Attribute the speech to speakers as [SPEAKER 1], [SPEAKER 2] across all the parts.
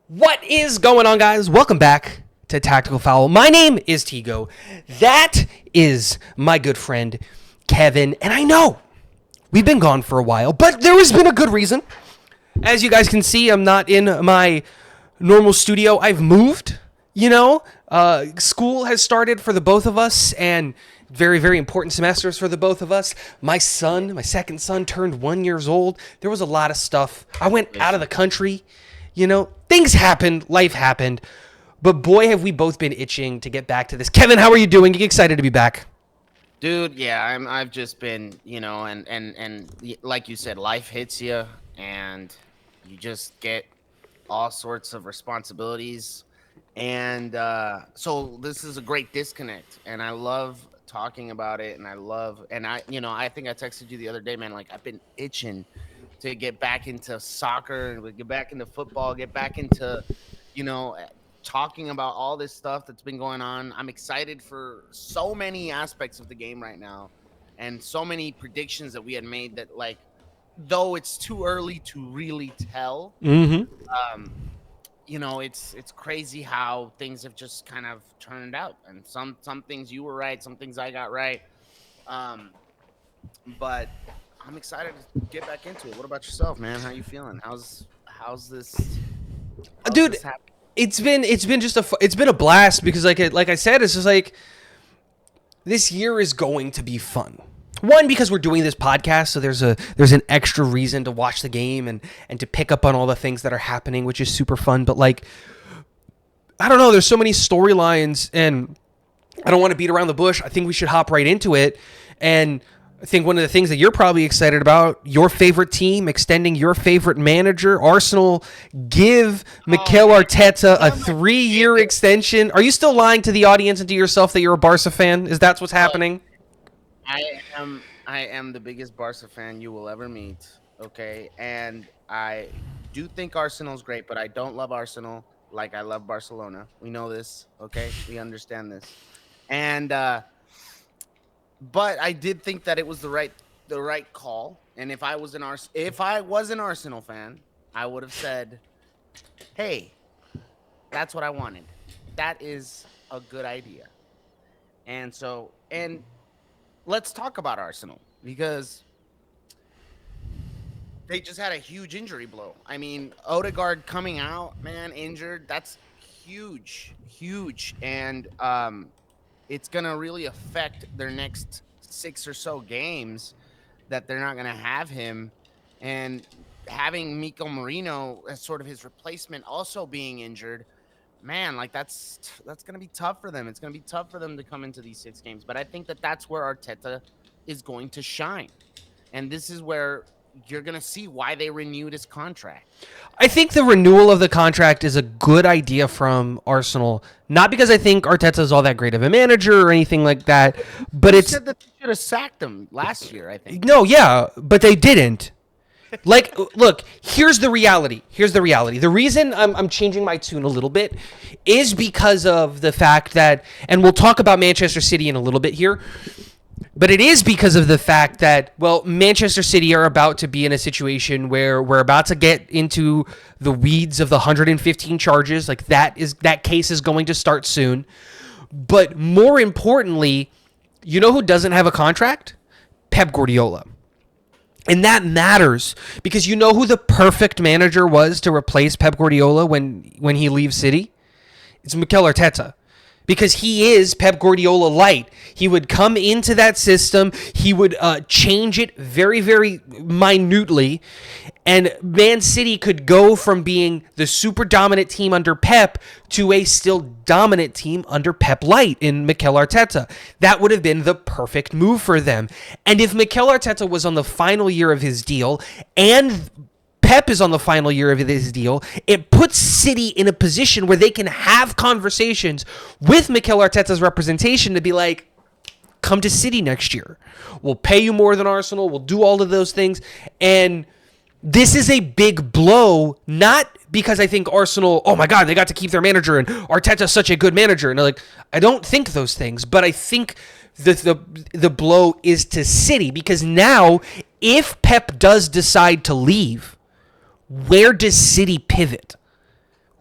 [SPEAKER 1] What is going on, guys? Welcome back to Tactical Foul. My name is Tigo. That is my good friend, Kevin. And I know we've been gone for a while, but there has been a good reason. As you guys can see, I'm not in my normal studio. I've moved, School has started for the both of us, and very, very important semesters for the both of us. My second son, turned 1 year old. There was a lot of stuff. I went out of the country. Things happened, life happened, but boy, have we both been itching to get back to this. Kevin, how are you doing? You excited to be back?
[SPEAKER 2] Dude, yeah, I've just been, and like you said, life hits you and you just get all sorts of responsibilities. And so this is a great disconnect, and I love talking about it, and I think I texted you the other day, man, like I've been itching to get back into soccer and get back into football, get back into, you know, talking about all this stuff that's been going on. I'm excited for so many aspects of the game right now, and so many predictions that we had made that, like, though it's too early to really tell,
[SPEAKER 1] Mm-hmm.
[SPEAKER 2] um, it's crazy how things have just kind of turned out, and some things you were right, some things I got right. Um, but I'm excited to get back into it. What about yourself, man? How you feeling? How's this? How's
[SPEAKER 1] Dude,
[SPEAKER 2] this happening?
[SPEAKER 1] it's been a blast because like I said, it's just like this year is going to be fun. One, because we're doing this podcast, so there's an extra reason to watch the game and to pick up on all the things that are happening, which is super fun. But like, I don't know, there's so many storylines, and I don't want to beat around the bush. I think we should hop right into it. And I think one of the things that you're probably excited about, your favorite team extending your favorite manager, Arsenal, give Mikel Arteta a 3-year extension. Are you still lying to the audience and to yourself that you're a Barca fan? Is that what's happening?
[SPEAKER 2] I am the biggest Barca fan you will ever meet. Okay, and I do think Arsenal's great, but I don't love Arsenal like I love Barcelona. We know this. Okay, we understand this, and but I did think that it was the right call. And if I was an Arsenal fan, I would have said, "Hey, that's what I wanted. That is a good idea." And let's talk about Arsenal, because they just had a huge injury blow. I mean, Odegaard coming out, man, injured. That's huge, huge, and it's gonna really affect their next six or so games that they're not gonna have him, and having Miko Marino as sort of his replacement also being injured. Man, like that's gonna be tough for them. It's gonna be tough for them to come into these 6 games. But I think that that's where Arteta is going to shine, and this is where you're gonna see why they renewed his contract.
[SPEAKER 1] I think the renewal of the contract is a good idea from Arsenal, not because I think Arteta is all that great of a manager or anything like that, but
[SPEAKER 2] You
[SPEAKER 1] it's
[SPEAKER 2] said that they should have sacked him last year, I think.
[SPEAKER 1] no, yeah, but they didn't. Like, look, here's the reality. Here's the reality. The reason I'm changing my tune a little bit is because of the fact that, and we'll talk about Manchester City in a little bit here, but it is because of the fact that, well, Manchester City are about to be in a situation where we're about to get into the weeds of the 115 charges. Like, that case is going to start soon. But more importantly, you know who doesn't have a contract? Pep Guardiola. And that matters because you know who the perfect manager was to replace Pep Guardiola when he leaves City? It's Mikel Arteta. Because he is Pep Guardiola light. He would come into that system. He would change it very, very minutely. And Man City could go from being the super dominant team under Pep to a still dominant team under Pep light in Mikel Arteta. That would have been the perfect move for them. And if Mikel Arteta was on the final year of his deal and Pep is on the final year of his deal, it puts City in a position where they can have conversations with Mikel Arteta's representation to be like, come to City next year. We'll pay you more than Arsenal. We'll do all of those things. And this is a big blow, not because I think Arsenal, oh my God, they got to keep their manager and Arteta's such a good manager. And like, I don't think those things, but I think the blow is to City because now if Pep does decide to leave, where does City pivot?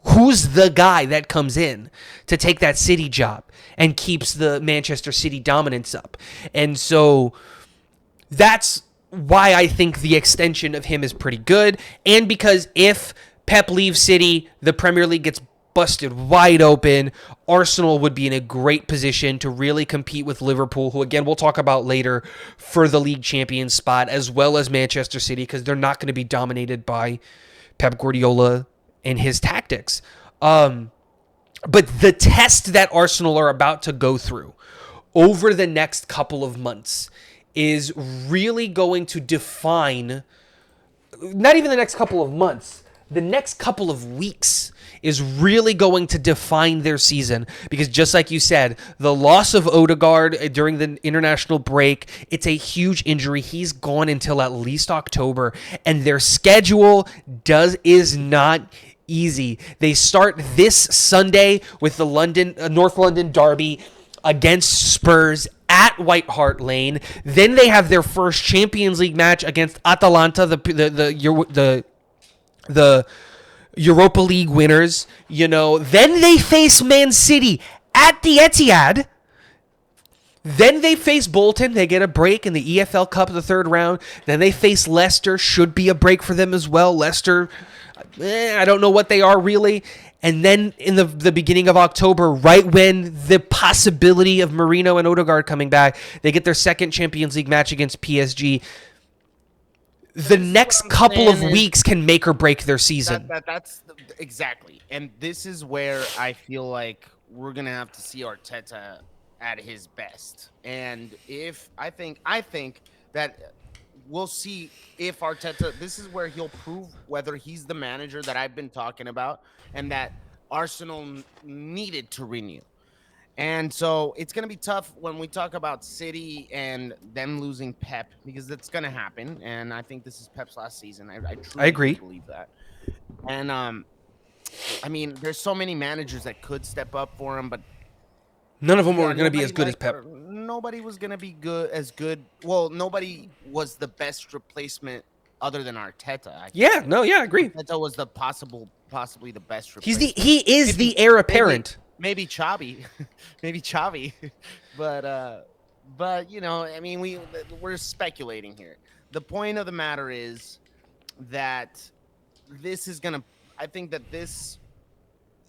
[SPEAKER 1] Who's the guy that comes in to take that City job and keeps the Manchester City dominance up? And so that's why I think the extension of him is pretty good. And because if Pep leaves City, the Premier League gets busted wide open. Arsenal would be in a great position to really compete with Liverpool, who, again, we'll talk about later, for the league champion spot, as well as Manchester City, because they're not going to be dominated by Pep Guardiola and his tactics. But the test that Arsenal are about to go through over the next couple of months is really going to define, not even the next couple of months, the next couple of weeks is really going to define their season, because just like you said, the loss of Odegaard during the international break, it's a huge injury. He's gone until at least October, and their schedule is not easy. They start this Sunday with the North London derby against Spurs at White Hart Lane. Then they have their first Champions League match against Atalanta, the Europa League winners. Then they face Man City at the Etihad. Then they face Bolton. They get a break in the EFL Cup of the third round. Then they face Leicester. Should be a break for them as well. Leicester, I don't know what they are really. And then in the beginning of October, right when the possibility of Marino and Odegaard coming back, they get their second Champions League match against PSG. The next couple of weeks can make or break their season.
[SPEAKER 2] Exactly. And this is where I feel like we're going to have to see Arteta at his best. And I think that we'll see if Arteta, this is where he'll prove whether he's the manager that I've been talking about and that Arsenal needed to renew. And so it's going to be tough when we talk about City and them losing Pep, because that's going to happen. And I think this is Pep's last season. I
[SPEAKER 1] agree.
[SPEAKER 2] Believe that. And I mean, there's so many managers that could step up for him, but
[SPEAKER 1] none of them were going to be as good as Pep.
[SPEAKER 2] Nobody was going to be good. Well, nobody was the best replacement other than Arteta. I
[SPEAKER 1] agree.
[SPEAKER 2] Arteta was possibly the best replacement.
[SPEAKER 1] He is the heir apparent.
[SPEAKER 2] Maybe Xavi, but I mean, we're speculating here. The point of the matter is that I think that these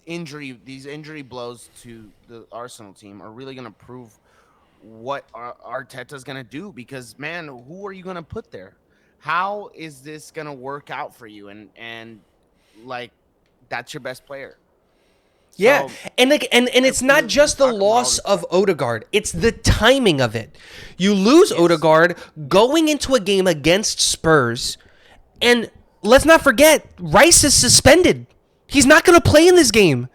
[SPEAKER 2] injury blows to the Arsenal team are really gonna prove what Arteta's gonna do, because man, who are you gonna put there? How is this gonna work out for you? And like, that's your best player.
[SPEAKER 1] Yeah, so, and it's not just the loss of Odegaard, it's the timing of it. You lose Odegaard going into a game against Spurs, and let's not forget, Rice is suspended. He's not going to play in this game.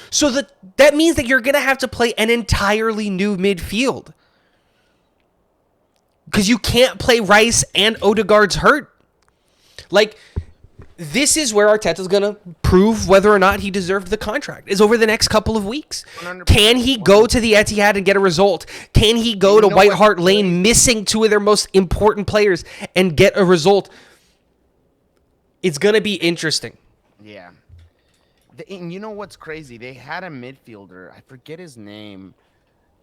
[SPEAKER 1] So that means that you're going to have to play an entirely new midfield, because you can't play Rice and Odegaard's hurt. Like, this is where Arteta's going to prove whether or not he deserved the contract, is over the next couple of weeks. 100%. Can he go to the Etihad and get a result? Can he go to White Hart Lane missing two of their most important players and get a result? It's going to be interesting.
[SPEAKER 2] Yeah. And you know what's crazy? They had a midfielder. I forget his name.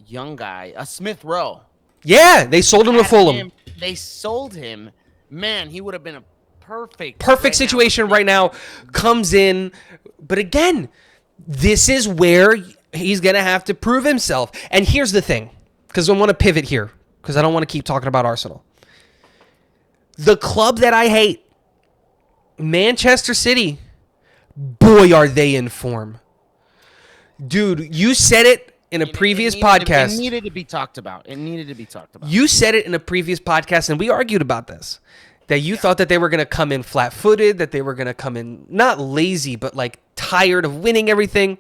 [SPEAKER 2] Young guy. Smith Rowe.
[SPEAKER 1] Yeah, they sold him to Fulham.
[SPEAKER 2] They sold him. Man, he would have been a perfect
[SPEAKER 1] situation right now. Comes in, but again, this is where he's gonna have to prove himself. And here's the thing, because I want to pivot here, because I don't want to keep talking about Arsenal. The club that I hate, Manchester City, boy, are they in form. Dude, you said it in a previous podcast.
[SPEAKER 2] It needed to be talked about.
[SPEAKER 1] You said it in a previous podcast, and we argued about this. That you thought that they were going to come in flat-footed, that they were going to come in not lazy, but like tired of winning everything.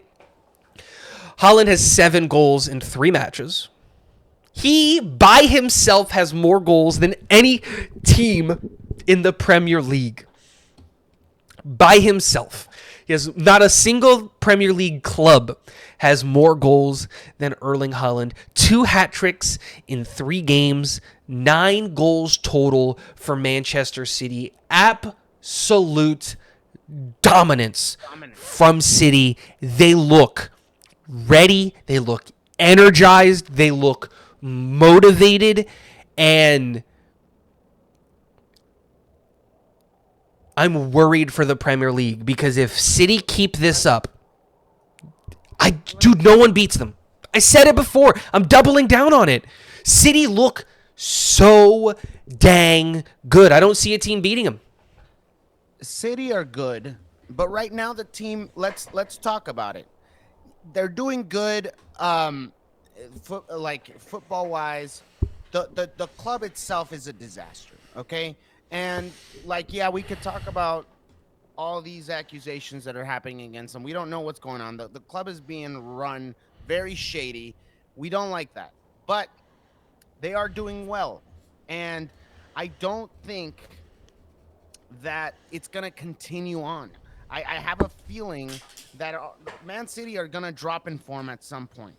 [SPEAKER 1] Haaland has 7 goals in 3 matches. He, by himself, has more goals than any team in the Premier League. By himself. He has not a single Premier League club has more goals than Erling Haaland. 2 hat tricks in 3 games. 9 goals total for Manchester City. Absolute dominance
[SPEAKER 2] Dominant.
[SPEAKER 1] from City. They look ready. They look energized. They look motivated. And I'm worried for the Premier League because if City keep this up, dude, no one beats them. I said it before. I'm doubling down on it. City look so dang good. I don't see a team beating them.
[SPEAKER 2] City are good, but right now the team. Let's talk about it. They're doing good. Like football wise, the club itself is a disaster. Okay, and like yeah, we could talk about all these accusations that are happening against them. We don't know what's going on. The club is being run very shady. We don't like that, but they are doing well, and I don't think that it's going to continue on. I have a feeling that Man City are going to drop in form at some point.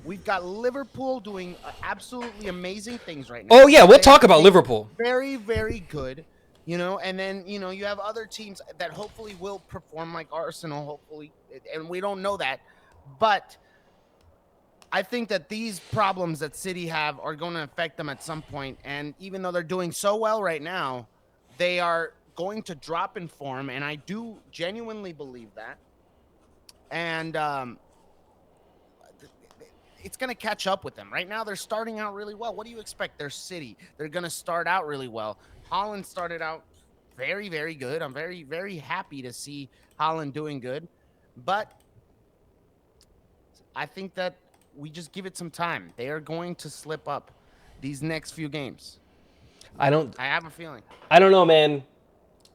[SPEAKER 2] We've got Liverpool doing absolutely amazing things right now.
[SPEAKER 1] Oh, yeah, we'll
[SPEAKER 2] They
[SPEAKER 1] talk
[SPEAKER 2] are
[SPEAKER 1] about
[SPEAKER 2] being
[SPEAKER 1] Liverpool.
[SPEAKER 2] very, very good, and then, you have other teams that hopefully will perform like Arsenal, hopefully, and we don't know that. But I think that these problems that City have are going to affect them at some point. And even though they're doing so well right now, they are going to drop in form. And I do genuinely believe that. And it's going to catch up with them. Right now, they're starting out really well. What do you expect? They're City. They're going to start out really well. Holland started out very, very good. I'm very, very happy to see Holland doing good. But I think that we just give it some time. They are going to slip up these next few games.
[SPEAKER 1] I don't
[SPEAKER 2] I have a feeling.
[SPEAKER 1] I don't know, man.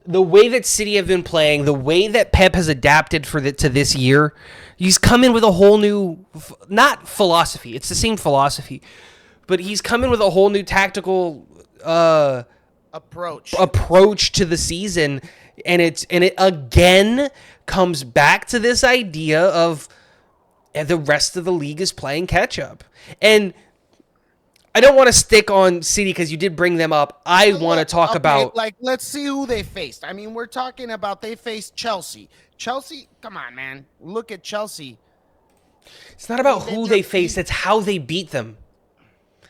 [SPEAKER 1] The way that City have been playing, the way that Pep has adapted to this year, he's come in with a whole new, not philosophy. It's the same philosophy, but he's come in with a whole new tactical approach to the season, and it again comes back to this idea of the rest of the league is playing catch up. And I don't want to stick on City because you did bring them up. I want to talk about
[SPEAKER 2] let's see who they faced. I mean, we're talking about they faced Chelsea. Chelsea, come on, man. Look at Chelsea.
[SPEAKER 1] It's not about who they faced, it's how they beat them.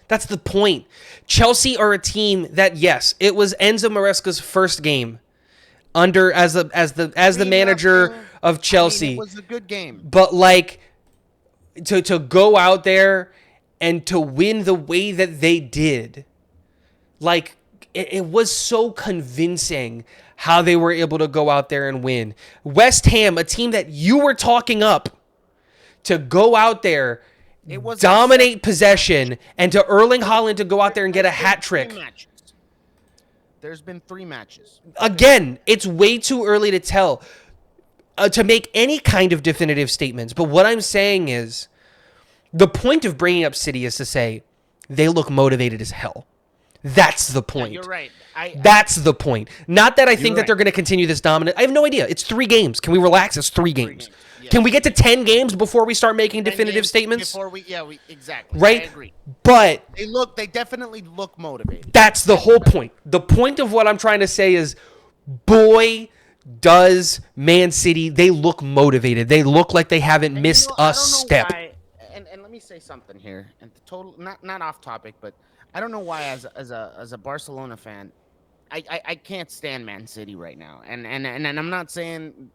[SPEAKER 1] That's the point. Chelsea are a team that, yes, it was Enzo Maresca's first game under as the manager of Chelsea.
[SPEAKER 2] I mean, it was a good game.
[SPEAKER 1] But like to go out there and to win the way that they did, like it was so convincing how they were able to go out there and win. West Ham, a team that you were talking up, to go out there, dominate possession, and to Erling Haaland to go out there and get a hat trick.
[SPEAKER 2] There's been 3 matches.
[SPEAKER 1] Again, it's way too early to tell, to make any kind of definitive statements. But what I'm saying is, the point of bringing up City is to say they look motivated as hell. That's the point.
[SPEAKER 2] Yeah, you're right.
[SPEAKER 1] That's the point. Not that I think that they're going to continue this dominant. I have no idea. It's 3 games. Can we relax? It's 3 games. Yeah. Can we get to 10 games before we start making definitive statements?
[SPEAKER 2] Exactly.
[SPEAKER 1] Right?
[SPEAKER 2] I agree.
[SPEAKER 1] But
[SPEAKER 2] they definitely look motivated.
[SPEAKER 1] That's the whole point. The point of what I'm trying to say is, boy, does Man City, they look motivated. They look like they haven't missed a step.
[SPEAKER 2] Why, and let me say something here, and not off topic, but I don't know why as a Barcelona fan, I can't stand Man City right now. And I'm not saying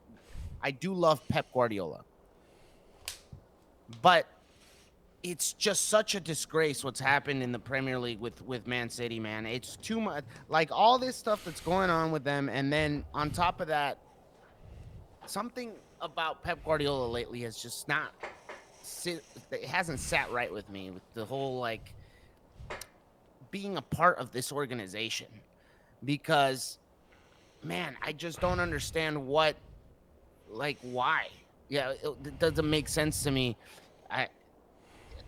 [SPEAKER 2] I do love Pep Guardiola, but it's just such a disgrace what's happened in the Premier League with Man City, man. It's too much. Like all this stuff that's going on with them, and then on top of that, something about Pep Guardiola lately has just not. It hasn't sat right with me with the whole like being a part of this organization, because man, I just don't understand why. Yeah, it doesn't make sense to me.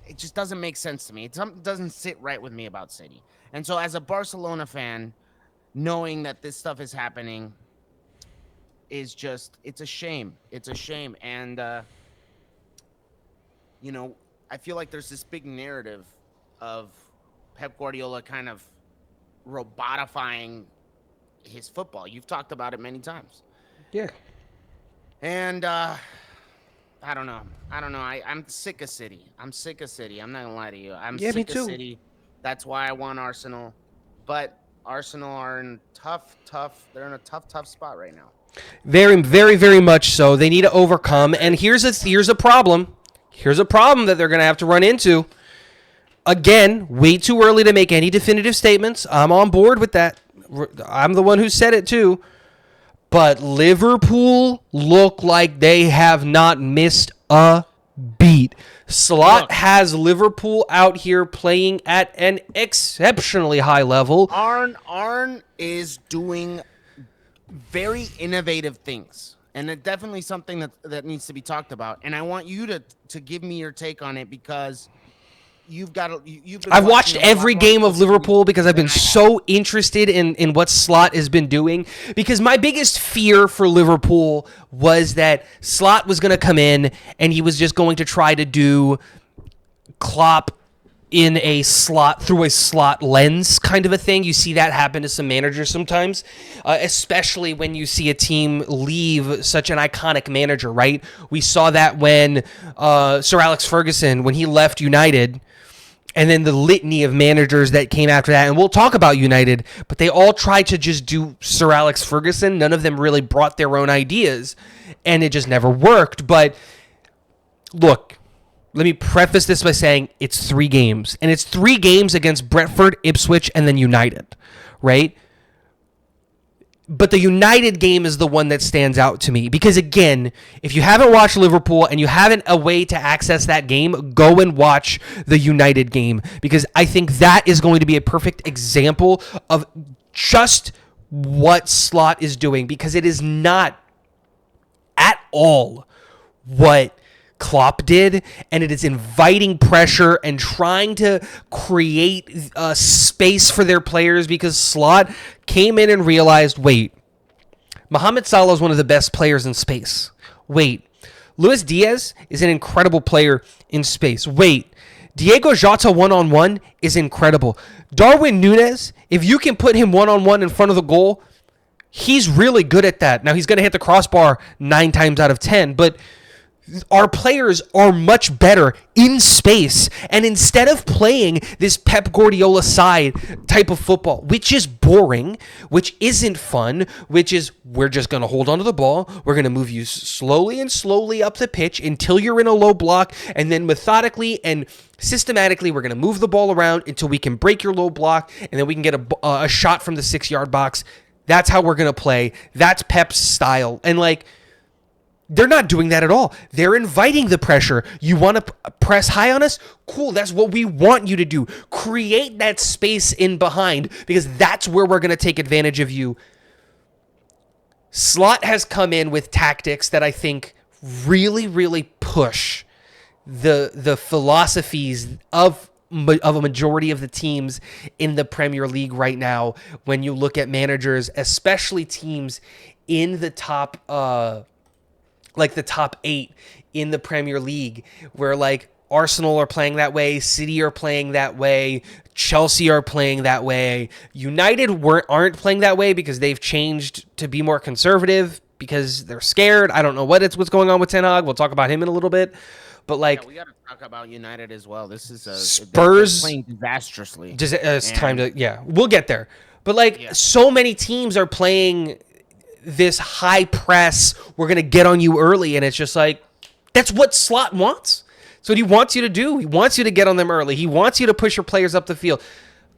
[SPEAKER 2] It just doesn't make sense to me. It doesn't sit right with me about City. And so as a Barcelona fan, knowing that this stuff is happening is just, it's a shame. It's a shame. And I feel like there's this big narrative of Pep Guardiola kind of robotifying his football. You've talked about it many times.
[SPEAKER 1] Yeah.
[SPEAKER 2] And I don't know. I don't know. I'm sick of City. I'm sick of City. I'm not gonna lie to you. I'm
[SPEAKER 1] Yeah, me
[SPEAKER 2] sick of
[SPEAKER 1] too.
[SPEAKER 2] City. That's why I want Arsenal. But Arsenal are in tough. They're in a tough spot right now.
[SPEAKER 1] Very, very, very much so. They need to overcome. And here's a problem. Here's a problem that they're going to have to run into. Again, way too early to make any definitive statements. I'm on board with that. I'm the one who said it too. But Liverpool look like they have not missed a beat. Slot
[SPEAKER 2] Look,
[SPEAKER 1] has Liverpool out here playing at an exceptionally high level.
[SPEAKER 2] Arn is doing very innovative things, and it's definitely something that needs to be talked about. And I want you to give me your take on it because you've been
[SPEAKER 1] I've watched
[SPEAKER 2] watching a lot
[SPEAKER 1] every
[SPEAKER 2] more
[SPEAKER 1] game of
[SPEAKER 2] closely
[SPEAKER 1] Liverpool because I've
[SPEAKER 2] than
[SPEAKER 1] been
[SPEAKER 2] I have.
[SPEAKER 1] so interested in what Slot has been doing. Because my biggest fear for Liverpool was that Slot was going to come in and he was just going to try to do Klopp in a slot through a slot lens kind of a thing. You see that happen to some managers sometimes, especially when you see a team leave such an iconic manager, right? We saw that when Sir Alex Ferguson, when he left United, and then the litany of managers that came after that. And we'll talk about United, but they all tried to just do Sir Alex Ferguson. None of them really brought their own ideas, and it just never worked. But look, let me preface this by saying it's 3 games, and it's 3 games against Brentford, Ipswich, and then United, right? But the United game is the one that stands out to me because, again, if you haven't watched Liverpool and you haven't a way to access that game, go and watch the United game because I think that is going to be a perfect example of just what Slot is doing because it is not at all what Klopp did, and it is inviting pressure and trying to create space for their players because Slot came in and realized, wait, Mohamed Salah is one of the best players in space. Wait, Luis Diaz is an incredible player in space. Wait, Diego Jota one-on-one is incredible. Darwin Núñez, if you can put him one-on-one in front of the goal, he's really good at that. Now, he's going to hit the crossbar 9 times out of 10, but our players are much better in space. And instead of playing this Pep Guardiola side type of football, which is boring, which isn't fun, which is we're just going to hold onto the ball, we're going to move you slowly and slowly up the pitch until you're in a low block, and then methodically and systematically we're going to move the ball around until we can break your low block, and then we can get a shot from the 6-yard box. That's how we're going to play. That's Pep's style. And like, they're not doing that at all. They're inviting the pressure. You want to press high on us? Cool, that's what we want you to do. Create that space in behind because that's where we're going to take advantage of you. Slot has come in with tactics that I think really, really push the philosophies of a majority of the teams in the Premier League right now when you look at managers, especially teams in the top like the top 8 in the Premier League, where like Arsenal are playing that way, City are playing that way, Chelsea are playing that way. United aren't playing that way because they've changed to be more conservative because they're scared. I don't know what's going on with Ten Hag. We'll talk about him in a little bit. But like,
[SPEAKER 2] yeah, we got to talk about United as well. This is
[SPEAKER 1] Spurs
[SPEAKER 2] they're playing disastrously.
[SPEAKER 1] it's time to we'll get there. But like, so many teams are playing this high press, we're going to get on you early, and it's just like, that's what Slot wants. That's what he wants you to do. He wants you to get on them early. He wants you to push your players up the field.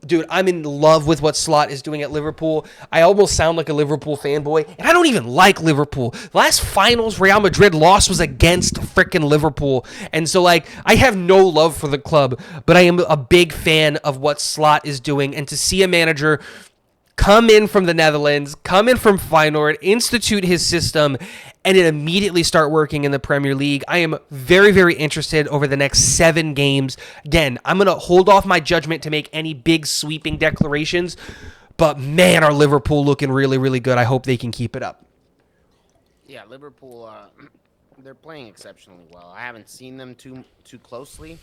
[SPEAKER 1] Dude, I'm in love with what Slot is doing at Liverpool. I almost sound like a Liverpool fanboy, and I don't even like Liverpool. The last finals Real Madrid lost was against freaking Liverpool, and so, like, I have no love for the club, but I am a big fan of what Slot is doing, and to see a manager come in from the Netherlands, come in from Feyenoord, institute his system, and it immediately start working in the Premier League. I am very, very interested over the next 7 games. Again, I'm going to hold off my judgment to make any big sweeping declarations, but man, are Liverpool looking really, really good. I hope they can keep it up.
[SPEAKER 2] Yeah, Liverpool, they're playing exceptionally well. I haven't seen them too closely,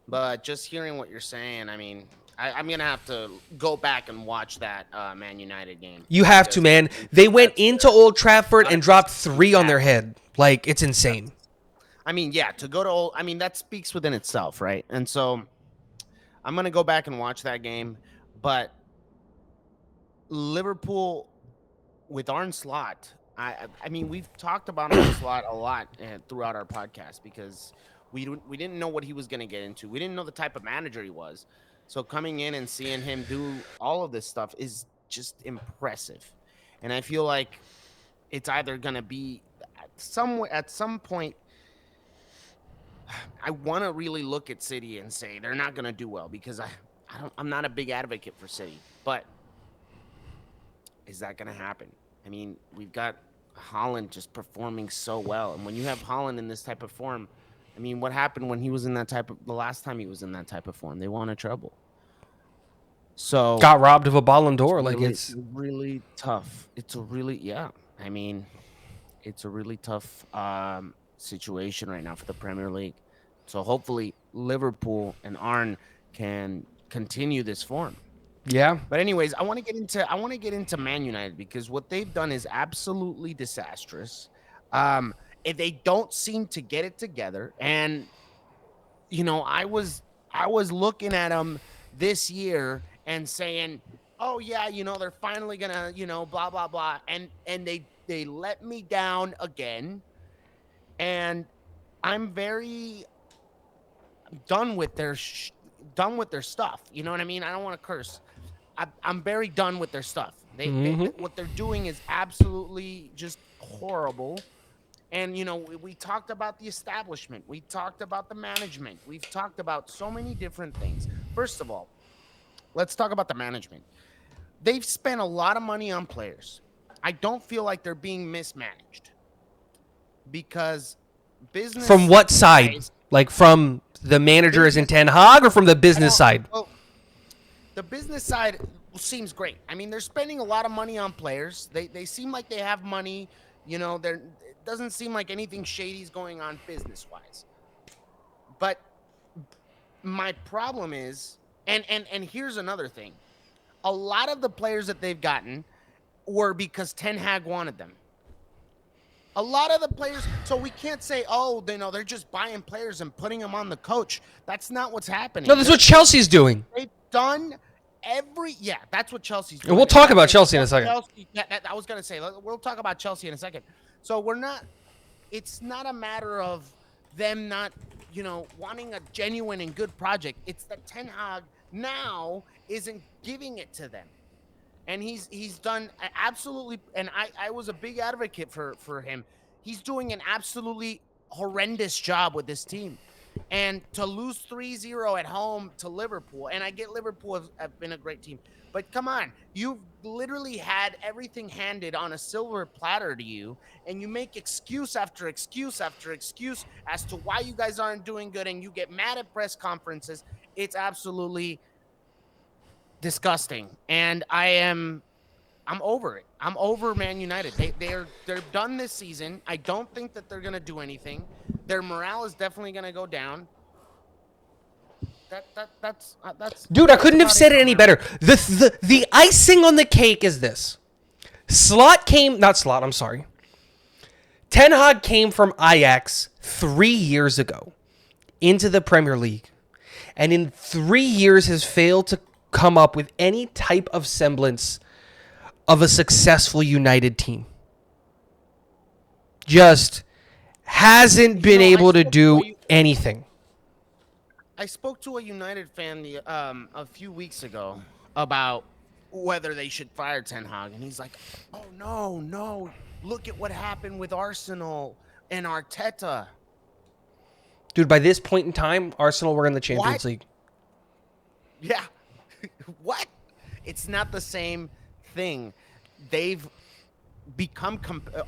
[SPEAKER 2] But just hearing what you're saying, I mean, I'm gonna have to go back and watch that Man United game
[SPEAKER 1] You have to,
[SPEAKER 2] because
[SPEAKER 1] man. They went
[SPEAKER 2] that's
[SPEAKER 1] into Old Trafford
[SPEAKER 2] not a
[SPEAKER 1] and dropped
[SPEAKER 2] conceit
[SPEAKER 1] 3 on their
[SPEAKER 2] at all.
[SPEAKER 1] head. Like, it's
[SPEAKER 2] That's,
[SPEAKER 1] insane.
[SPEAKER 2] I mean, yeah, to go to old, I mean, that speaks within itself, right? And so I'm gonna go back and watch that game. But Liverpool with Arne Slot, I mean, we've talked about Arne Slot a lot throughout our podcast because we didn't know what he was gonna get into. We didn't know the type of manager he was. So coming in and seeing him do all of this stuff is just impressive. And I feel like it's either gonna be at some point. I want to really look at City and say they're not going to do well because I'm not a big advocate for City. But is that going to happen? I mean, we've got Holland just performing so well, and when you have Holland in this type of form, I mean, what happened when he was in that type of the last time he was in that type of form? They won a treble. So
[SPEAKER 1] Got robbed of a Ballon
[SPEAKER 2] it's
[SPEAKER 1] d'Or. Like,
[SPEAKER 2] really,
[SPEAKER 1] it's
[SPEAKER 2] really tough. It's a really, yeah. I mean, it's a really tough situation right now for the Premier League. So hopefully Liverpool and Arn can continue this form.
[SPEAKER 1] yeah.
[SPEAKER 2] But anyways, I want to get into Man United because what they've done is absolutely disastrous. If they don't seem to get it together, and I was looking at them this year and saying, "Oh yeah, they're finally gonna, blah blah blah," and they let me down again, and I'm very done with done with their stuff. You know what I mean? I don't want to curse. I'm very done with their stuff. What they're doing is absolutely just horrible. And we talked about the establishment. We talked about the management. We've talked about so many different things. First of all, let's talk about the management. They've spent a lot of money on players. I don't feel like they're being mismanaged because
[SPEAKER 1] From
[SPEAKER 2] business
[SPEAKER 1] what side?
[SPEAKER 2] wise,
[SPEAKER 1] Like, from the manager as in
[SPEAKER 2] business.
[SPEAKER 1] Ten Hag, or from the
[SPEAKER 2] I
[SPEAKER 1] business
[SPEAKER 2] don't.
[SPEAKER 1] side?
[SPEAKER 2] Well, the business side seems great. I mean, they're spending a lot of money on players. They seem like they have money. It doesn't seem like anything shady is going on business wise. But my problem is, and here's another thing. A lot of the players that they've gotten were because Ten Hag wanted them. A lot of the players, so we can't say, oh, they're just buying players and putting them on the coach. That's not what's
[SPEAKER 1] No,
[SPEAKER 2] happening.
[SPEAKER 1] that's what Chelsea's doing.
[SPEAKER 2] They've done yeah, that's what Chelsea's
[SPEAKER 1] And
[SPEAKER 2] doing.
[SPEAKER 1] we'll talk about Chelsea in a second.
[SPEAKER 2] Chelsea, I was gonna say we'll talk about Chelsea in a second. So we're not. It's not a matter of them not, wanting a genuine and good project. It's that Ten Hag now isn't giving it to them, and he's done absolutely. And I was a big advocate for him. He's doing an absolutely horrendous job with this team. And to lose 3-0 at home to Liverpool, and I get Liverpool have been a great team, but come on, you've literally had everything handed on a silver platter to you, and you make excuse after excuse after excuse as to why you guys aren't doing good, and you get mad at press conferences. It's absolutely disgusting, and I'm over it. I'm over Man United. They're done this season. I don't think that they're gonna do anything. Their morale is definitely gonna go down. That's
[SPEAKER 1] Dude, I
[SPEAKER 2] that's
[SPEAKER 1] couldn't have
[SPEAKER 2] about it
[SPEAKER 1] said it
[SPEAKER 2] on
[SPEAKER 1] any
[SPEAKER 2] that one.
[SPEAKER 1] better. The icing on the cake is this. Not Slot, I'm sorry. Ten Hag came from Ajax 3 years ago into the Premier League, and in 3 years has failed to come up with any type of semblance of a successful United team. Just hasn't
[SPEAKER 2] You
[SPEAKER 1] been
[SPEAKER 2] know,
[SPEAKER 1] able to do anything.
[SPEAKER 2] I spoke to a United fan a few weeks ago about whether they should fire Ten Hag, and he's like, "Oh no, no! Look at what happened with Arsenal and Arteta."
[SPEAKER 1] Dude, by this point in time, Arsenal were in the Champions
[SPEAKER 2] What?
[SPEAKER 1] League.
[SPEAKER 2] Yeah. What? It's not the same thing. They've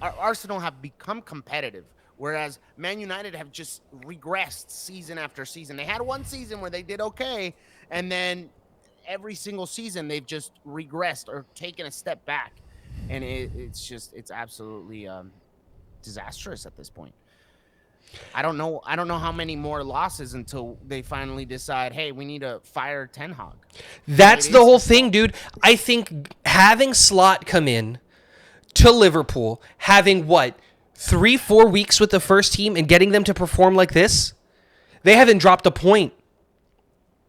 [SPEAKER 2] Arsenal have become competitive, whereas Man United have just regressed season after season. They had one season where they did okay, and then every single season they've just regressed or taken a step back, and it's absolutely disastrous at this point. I don't know. I don't know how many more losses until they finally decide, hey, we need to fire Ten Hag.
[SPEAKER 1] That's
[SPEAKER 2] It
[SPEAKER 1] the
[SPEAKER 2] is
[SPEAKER 1] whole
[SPEAKER 2] his
[SPEAKER 1] thing,
[SPEAKER 2] fault.
[SPEAKER 1] dude. I think having Slot come in to Liverpool, having what, 3-4 weeks with the first team and getting them to perform like this, they haven't dropped a point.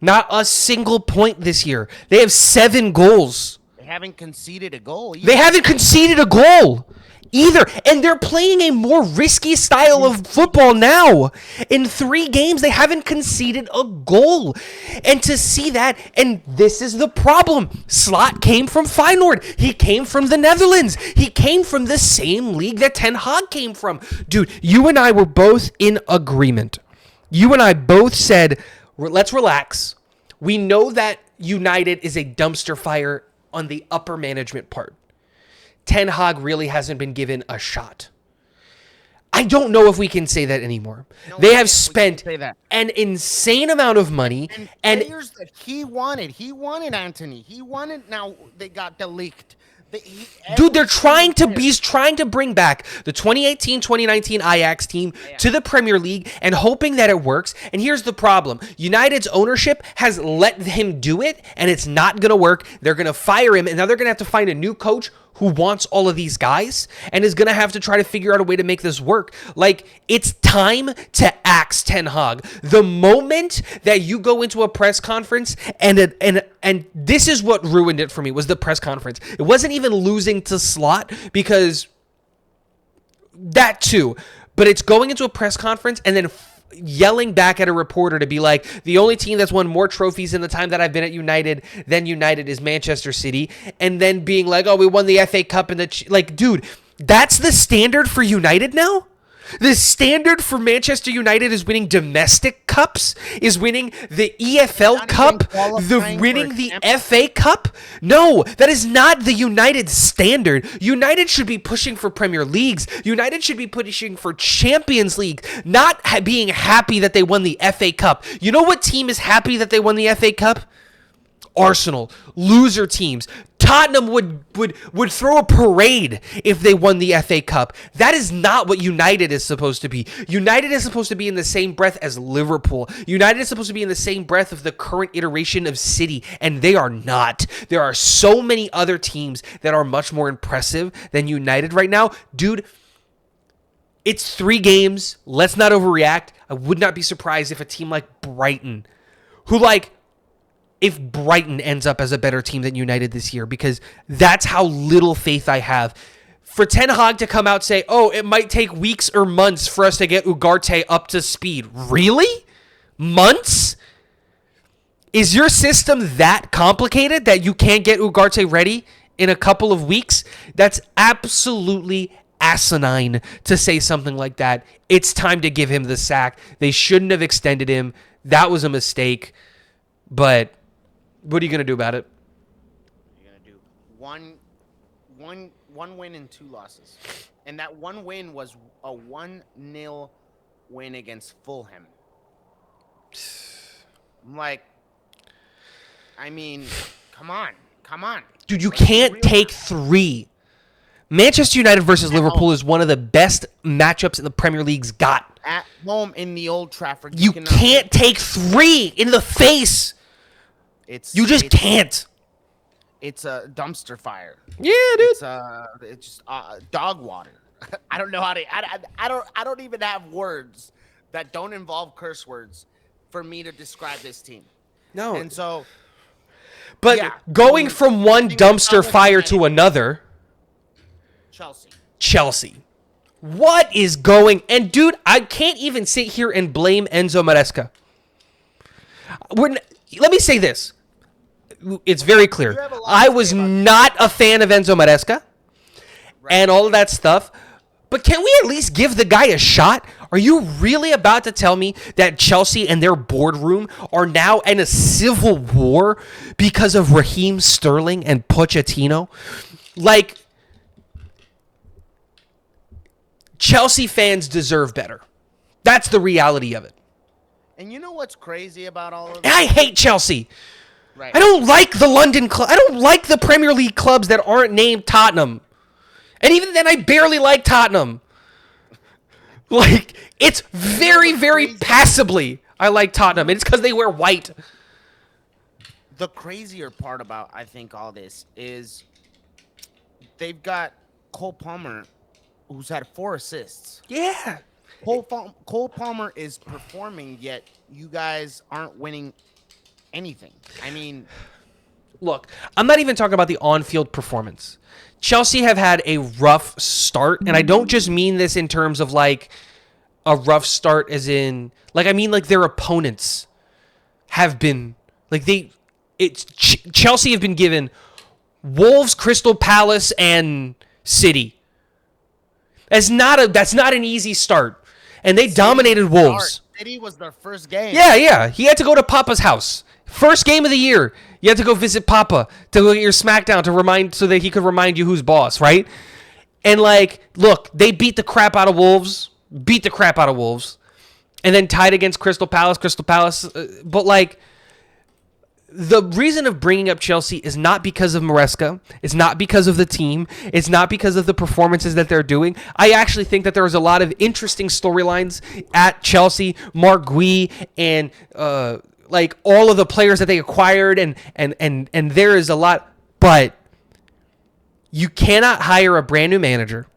[SPEAKER 1] Not a single point this year. They have 7 goals.
[SPEAKER 2] They haven't conceded a goal. Either.
[SPEAKER 1] They haven't conceded a goal either. And they're playing a more risky style of football now. In 3 games, they haven't conceded a goal. And to see that, and this is the problem. Slot came from Feyenoord. He came from the Netherlands. He came from the same league that Ten Hag came from. Dude, you and I were both in agreement. You and I both said, let's relax. We know that United is a dumpster fire on the upper management part. Ten Hag really hasn't been given a shot. I don't know if we can say that anymore.
[SPEAKER 2] No,
[SPEAKER 1] They
[SPEAKER 2] we
[SPEAKER 1] have
[SPEAKER 2] can't
[SPEAKER 1] spent
[SPEAKER 2] say that.
[SPEAKER 1] an insane amount of money, and
[SPEAKER 2] players that he wanted. He wanted Anthony. He wanted. Now they got deleted.
[SPEAKER 1] dude, he's trying to bring back the 2018-2019 Ajax team to the Premier League and hoping that it works. And here's the problem. United's ownership has let him do it, and it's not going to work. They're going to fire him, and now they're going to have to find a new coach who wants all of these guys and is going to have to try to figure out a way to make this work. Like, it's time to axe Ten Hag. The moment that you go into a press conference and this is what ruined it for me, was the press conference. It wasn't even losing to Slot, because that too, but it's going into a press conference and then yelling back at a reporter to be like, the only team that's won more trophies in the time that I've been at United than United is Manchester City, and then being like, oh, we won the FA Cup and like, dude, that's the standard for United now? The standard for Manchester United is winning domestic cups, is winning the EFL
[SPEAKER 2] Not
[SPEAKER 1] Cup,
[SPEAKER 2] even qualifying
[SPEAKER 1] winning
[SPEAKER 2] for
[SPEAKER 1] the
[SPEAKER 2] Champions
[SPEAKER 1] FA Cup? No, that is not the United standard. United should be pushing for Premier Leagues. United should be pushing for Champions League, not being happy that they won the FA Cup. You know what team is happy that they won the FA Cup? Arsenal. Loser teams. Tottenham would throw a parade if they won the FA Cup. That is not what United is supposed to be. United is supposed to be in the same breath as Liverpool. United is supposed to be in the same breath of the current iteration of City, and they are not. There are so many other teams that are much more impressive than United right now. Dude, it's 3 games. Let's not overreact. I would not be surprised if a team like Brighton, if Brighton ends up as a better team than United this year, because that's how little faith I have. For Ten Hag to come out and say, oh, it might take weeks or months for us to get Ugarte up to speed. Really? Months? Is your system that complicated that you can't get Ugarte ready in a couple of weeks? That's absolutely asinine to say something like that. It's time to give him the sack. They shouldn't have extended him. That was a mistake. But what are you going to do about it?
[SPEAKER 2] You're gonna do one win and 2 losses, and that one win was a 1-0 win against Fulham. I'm like, I mean, come on.
[SPEAKER 1] Dude, you can't take 3. Manchester United versus Liverpool is one of the best matchups in the Premier League's got.
[SPEAKER 2] At home in the Old Trafford,
[SPEAKER 1] You
[SPEAKER 2] cannot
[SPEAKER 1] can't take 3 in the face. You just can't.
[SPEAKER 2] It's a dumpster fire.
[SPEAKER 1] Yeah, dude.
[SPEAKER 2] It's just dog water. I don't know how to. I don't even have words that don't involve curse words for me to describe this team.
[SPEAKER 1] No.
[SPEAKER 2] And so,
[SPEAKER 1] But
[SPEAKER 2] yeah,
[SPEAKER 1] going from one dumpster fire to another, Chelsea. What is going? And dude, I can't even sit here and blame Enzo Maresca. Let me say this. It's very clear. I was not a fan of Enzo Maresca and all of that stuff. But can we at least give the guy a shot? Are you really about to tell me that Chelsea and their boardroom are now in a civil war because of Raheem Sterling and Pochettino? Like, Chelsea fans deserve better. That's the reality of it.
[SPEAKER 2] And you know what's crazy about all of
[SPEAKER 1] And
[SPEAKER 2] this?
[SPEAKER 1] I hate Chelsea.
[SPEAKER 2] Right.
[SPEAKER 1] I don't like the London club. I don't like the Premier League clubs that aren't named Tottenham. And even then, I barely like Tottenham. Like, it's very,
[SPEAKER 2] the
[SPEAKER 1] very
[SPEAKER 2] crazy-
[SPEAKER 1] passably I like Tottenham. It's because they wear white.
[SPEAKER 2] The crazier part about I think all this is they've got Cole Palmer, who's had 4 assists.
[SPEAKER 1] Yeah.
[SPEAKER 2] Cole Palmer is performing, yet you guys aren't winning anything. I mean,
[SPEAKER 1] Look, I'm not even talking about the on-field performance. Chelsea have had a rough start, and I don't just mean this in terms of like a rough start as in like I mean like their opponents have been like Chelsea have been given Wolves, Crystal Palace, and City. That's not an easy start, and they dominated Wolves.
[SPEAKER 2] City was their first game.
[SPEAKER 1] Yeah. He had to go to Papa's house. First game of the year. You had to go visit Papa to go get your SmackDown so that he could remind you who's boss, right? And like, look, they beat the crap out of Wolves, and then tied against Crystal Palace. But like, the reason of bringing up Chelsea is not because of Maresca. It's not because of the team. It's not because of the performances that they're doing. I actually think that there was a lot of interesting storylines at Chelsea. Mark Gui and like all of the players that they acquired, and there is a lot. But you cannot hire a brand new manager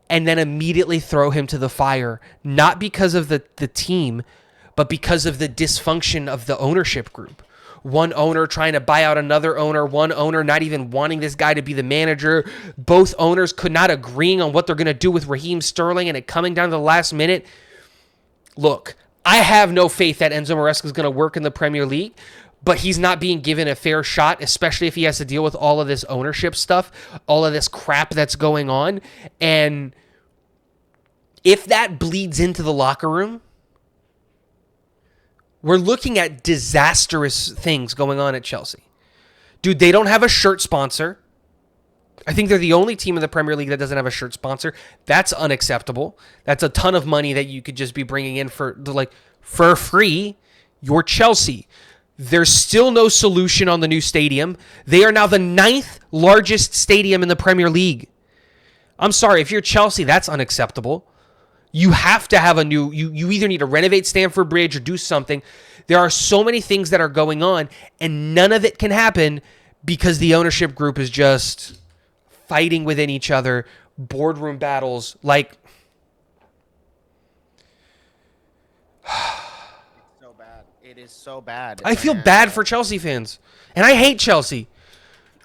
[SPEAKER 1] and then immediately throw him to the fire, not because of the team, but because of the dysfunction of the ownership group. One owner trying to buy out another owner, one owner not even wanting this guy to be the manager, both owners could not agreeing on what they're going to do with Raheem Sterling, and it coming down to the last minute. Look, I have no faith that Enzo Maresca is going to work in the Premier League, but he's not being given a fair shot, especially if he has to deal with all of this ownership stuff, all of this crap that's going on. And if that bleeds into the locker room, we're looking at disastrous things going on at Chelsea. Dude, they don't have a shirt sponsor. I think they're the only team in the Premier League that doesn't have a shirt sponsor. That's unacceptable. That's a ton of money that you could just be bringing in for free. You're Chelsea. There's still no solution on the new stadium. They are now the 9th largest stadium in the Premier League. I'm sorry, if you're Chelsea, that's unacceptable. You have to have you either need to renovate Stamford Bridge or do something. There are so many things that are going on, and none of it can happen because the ownership group is just fighting within each other, boardroom battles. Like,
[SPEAKER 2] it's so bad. It is so bad.
[SPEAKER 1] I feel bad for Chelsea fans, and I hate Chelsea.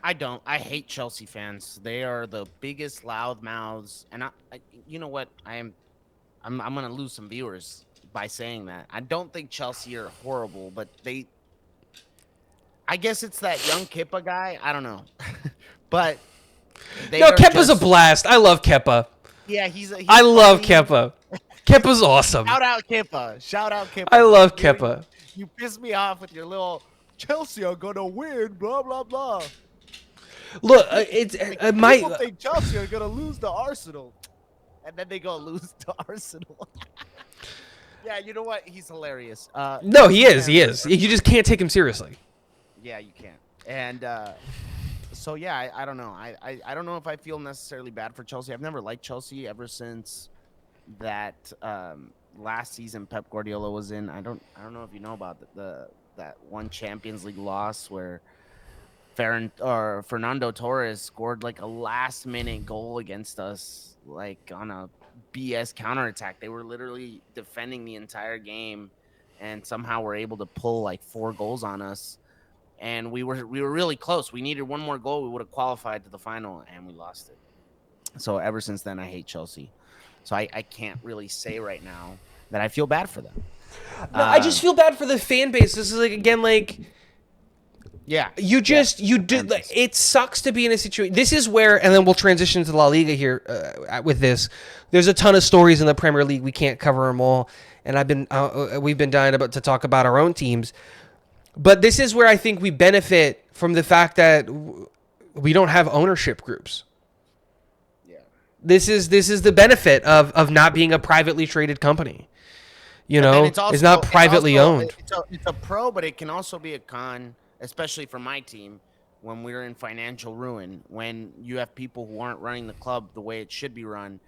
[SPEAKER 2] I don't. I hate Chelsea fans. They are the biggest loud mouths, and you know what? I'm gonna lose some viewers by saying that. I don't think Chelsea are horrible, but I guess it's that young Kepa guy. I don't know, but
[SPEAKER 1] Kepa's a blast. I love Kepa.
[SPEAKER 2] Yeah,
[SPEAKER 1] I love Kepa. Kepa's awesome.
[SPEAKER 2] Shout out Kepa.
[SPEAKER 1] I love Kepa.
[SPEAKER 2] You piss me off with your little Chelsea are gonna win. Blah blah blah.
[SPEAKER 1] Look,
[SPEAKER 2] People think Chelsea are gonna lose to Arsenal. And then they go lose to Arsenal. Yeah, you know what? He's hilarious.
[SPEAKER 1] No, he is. You just can't take him seriously.
[SPEAKER 2] Yeah, you can't. And so, yeah, I don't know. I don't know if I feel necessarily bad for Chelsea. I've never liked Chelsea ever since that last season Pep Guardiola was in. I don't know if you know about that one Champions League loss where Fernando Torres scored like a last-minute goal against us, like on a BS counterattack. They were literally defending the entire game and somehow were able to pull like 4 goals on us. And we were really close. We needed one more goal. We would have qualified to the final, and we lost it. So ever since then, I hate Chelsea. So I can't really say right now that I feel bad for them.
[SPEAKER 1] No, I just feel bad for the fan base. This is
[SPEAKER 2] yeah.
[SPEAKER 1] It sucks to be in a situation. This is where, and then we'll transition to La Liga here with this. There's a ton of stories in the Premier League. We can't cover them all, and we've been dying to talk about our own teams. But this is where I think we benefit from the fact that we don't have ownership groups.
[SPEAKER 2] Yeah.
[SPEAKER 1] This is the benefit of not being a privately traded company. It's not privately owned.
[SPEAKER 2] It's a pro, but it can also be a con, especially for my team, when we're in financial ruin, when you have people who aren't running the club the way it should be run,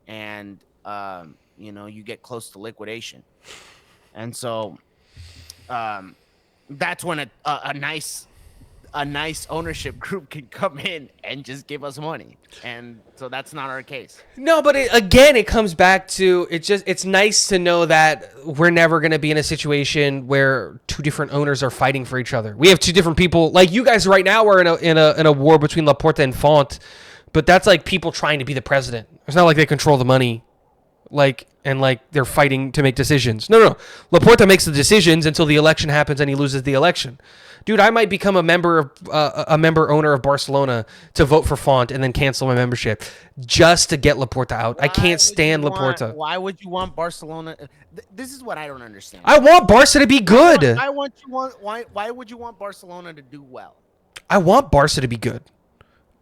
[SPEAKER 2] and you get close to liquidation. And so that's when a nice ownership group can come in and just give us money. And so that's not our case.
[SPEAKER 1] No, but again, it comes back to it's nice to know that we're never going to be in a situation where two different owners are fighting for each other. We have two different people. Like you guys right now are in a war between Laporta and Font, but that's like people trying to be the president. It's not like they control the money. And they're fighting to make decisions. No. Laporta makes the decisions until the election happens and he loses the election. Dude, I might become a member owner of Barcelona to vote for Font and then cancel my membership just to get Laporta out. I can't stand Laporta.
[SPEAKER 2] Why would you want Barcelona? This is what I don't understand.
[SPEAKER 1] I want Barca to be good.
[SPEAKER 2] Why would you want Barcelona to do well?
[SPEAKER 1] I want Barca to be good.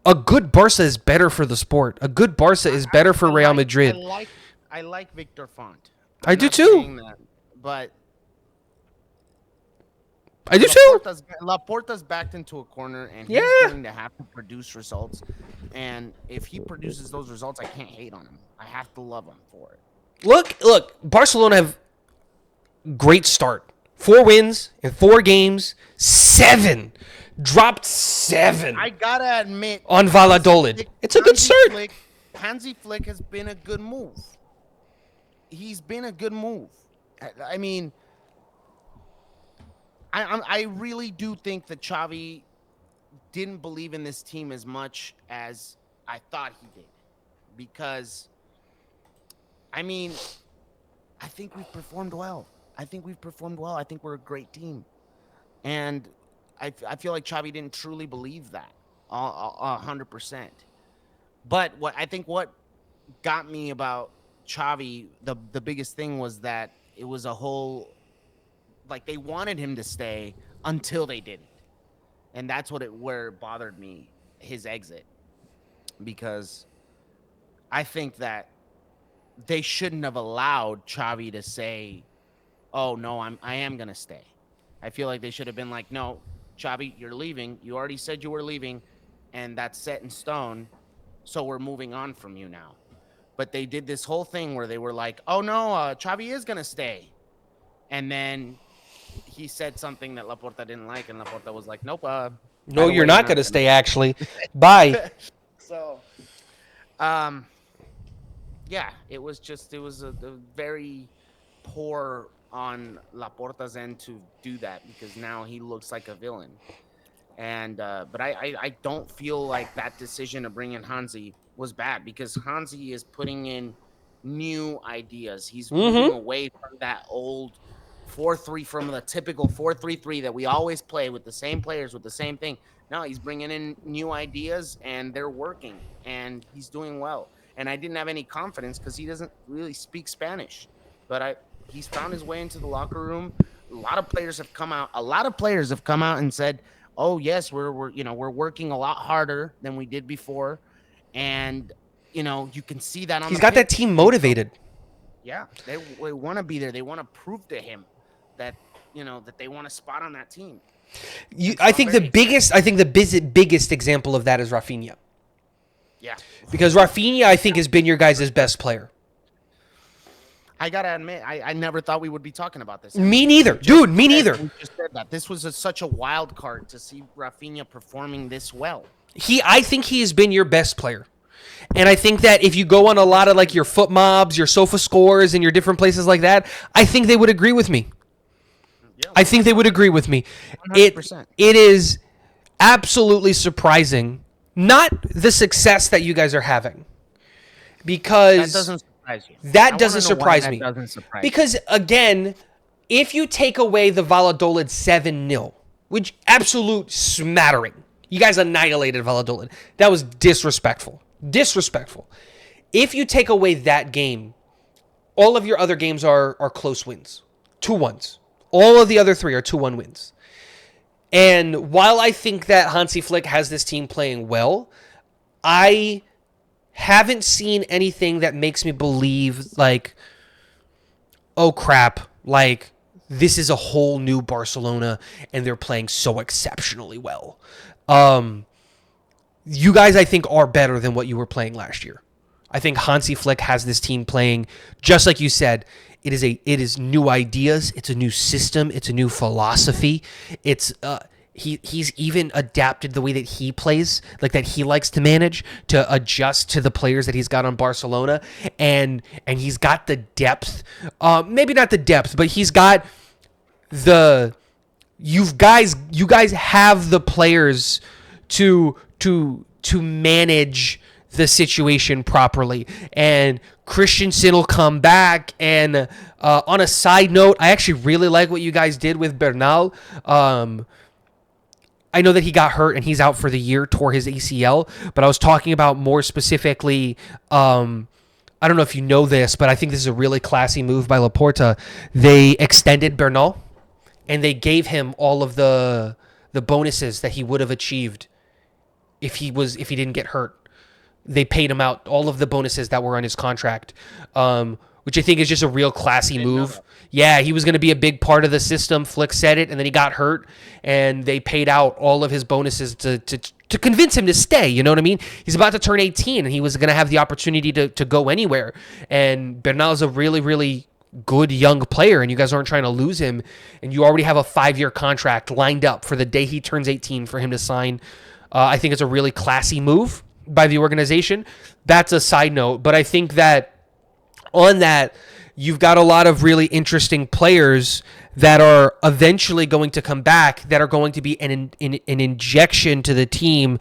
[SPEAKER 1] A good Barca is better for the sport. A good Barca is better for Real Madrid.
[SPEAKER 2] I like Victor Font.
[SPEAKER 1] I do too.
[SPEAKER 2] But
[SPEAKER 1] I do too.
[SPEAKER 2] Laporta's backed into a corner, and he's going to have to produce results. And if he produces those results, I can't hate on him. I have to love him for it.
[SPEAKER 1] Look. Barcelona have great start. 4 wins in 4 games. 7 dropped 7.
[SPEAKER 2] I gotta admit,
[SPEAKER 1] on Valladolid, it's a good start.
[SPEAKER 2] Hansi Flick has been a good move. He's been a good move. I mean, I really do think that Xavi didn't believe in this team as much as I thought he did. Because, I mean, I think we've performed well. I think we're a great team. And I feel like Xavi didn't truly believe that 100%. But what got me about Xavi, the biggest thing was that it was a whole, like, they wanted him to stay until they didn't. And that's where it bothered me, his exit. Because I think that they shouldn't have allowed Xavi to say, oh, no, I am going to stay. I feel like they should have been like, no, Xavi, you're leaving. You already said you were leaving, and that's set in stone. So we're moving on from you now. But they did this whole thing where they were like, oh, no, Xavi is going to stay. And then he said something that Laporta didn't like, and Laporta was like, nope.
[SPEAKER 1] No, you're not going to stay, actually. Bye.
[SPEAKER 2] So, yeah, it was a very poor on Laporta's end to do that, because now he looks like a villain. And but I don't feel like that decision to bring in Hansi was bad, because Hansi is putting in new ideas. He's moving away from that old 4-3, from the typical 4-3-3 that we always play with the same players with the same thing. No, he's bringing in new ideas, and they're working, and he's doing well. And I didn't have any confidence because he doesn't really speak Spanish, but he's found his way into the locker room. A lot of players have come out and said, oh yes, we're working a lot harder than we did before. And you can see that on
[SPEAKER 1] he's got that team motivated.
[SPEAKER 2] Yeah, they want to be there. They want to prove to him that that they want a spot on that team.
[SPEAKER 1] I think the biggest example of that is Rafinha.
[SPEAKER 2] Yeah,
[SPEAKER 1] because Rafinha, I think, has been your guys' best player.
[SPEAKER 2] I gotta admit, I never thought we would be talking about this.
[SPEAKER 1] Me neither, dude. Me neither.
[SPEAKER 2] We just said that this was such a wild card to see Rafinha performing this well.
[SPEAKER 1] I think he has been your best player. And I think that if you go on a lot of like your foot mobs, your sofa scores, and your different places like that, I think they would agree with me. Yeah, I think they would agree with me. 100%. It is absolutely surprising, not the success that you guys are having, because
[SPEAKER 2] that doesn't surprise you.
[SPEAKER 1] That doesn't surprise me.
[SPEAKER 2] That doesn't surprise
[SPEAKER 1] because again, if you take away the Valladolid 7-0, which absolute smattering, you guys annihilated Valladolid. That was disrespectful. Disrespectful. If you take away that game, all of your other games are close wins. 2-1s. All of the other 3 are 2-1 wins. And while I think that Hansi Flick has this team playing well, I haven't seen anything that makes me believe, like, oh crap, like, this is a whole new Barcelona and they're playing so exceptionally well. You guys, I think, are better than what you were playing last year. I think Hansi Flick has this team playing just like you said. It is new ideas. It's a new system. It's a new philosophy. He's even adapted the way that he plays, like that he likes to manage, to adjust to the players that he's got on Barcelona, and he's got the depth. Maybe not the depth, but he's got the. You guys have the players to manage the situation properly, and Christensen will come back. And on a side note, I actually really like what you guys did with Bernal. I know that he got hurt and he's out for the year, tore his ACL, but I was talking about more specifically, I don't know if you know this, but I think this is a really classy move by Laporta. They extended Bernal and they gave him all of the bonuses that he would have achieved if he didn't get hurt. They paid him out all of the bonuses that were on his contract, which I think is just a real classy move. Yeah, he was going to be a big part of the system. Flick said it, and then he got hurt, and they paid out all of his bonuses to convince him to stay. You know what I mean? He's about to turn 18, and he was going to have the opportunity to go anywhere. And Bernal is a really, really good young player, and you guys aren't trying to lose him, and you already have a 5-year contract lined up for the day he turns 18 for him to sign. I think it's a really classy move by the organization. That's a side note, but I think that on that, you've got a lot of really interesting players that are eventually going to come back, that are going to be an injection to the team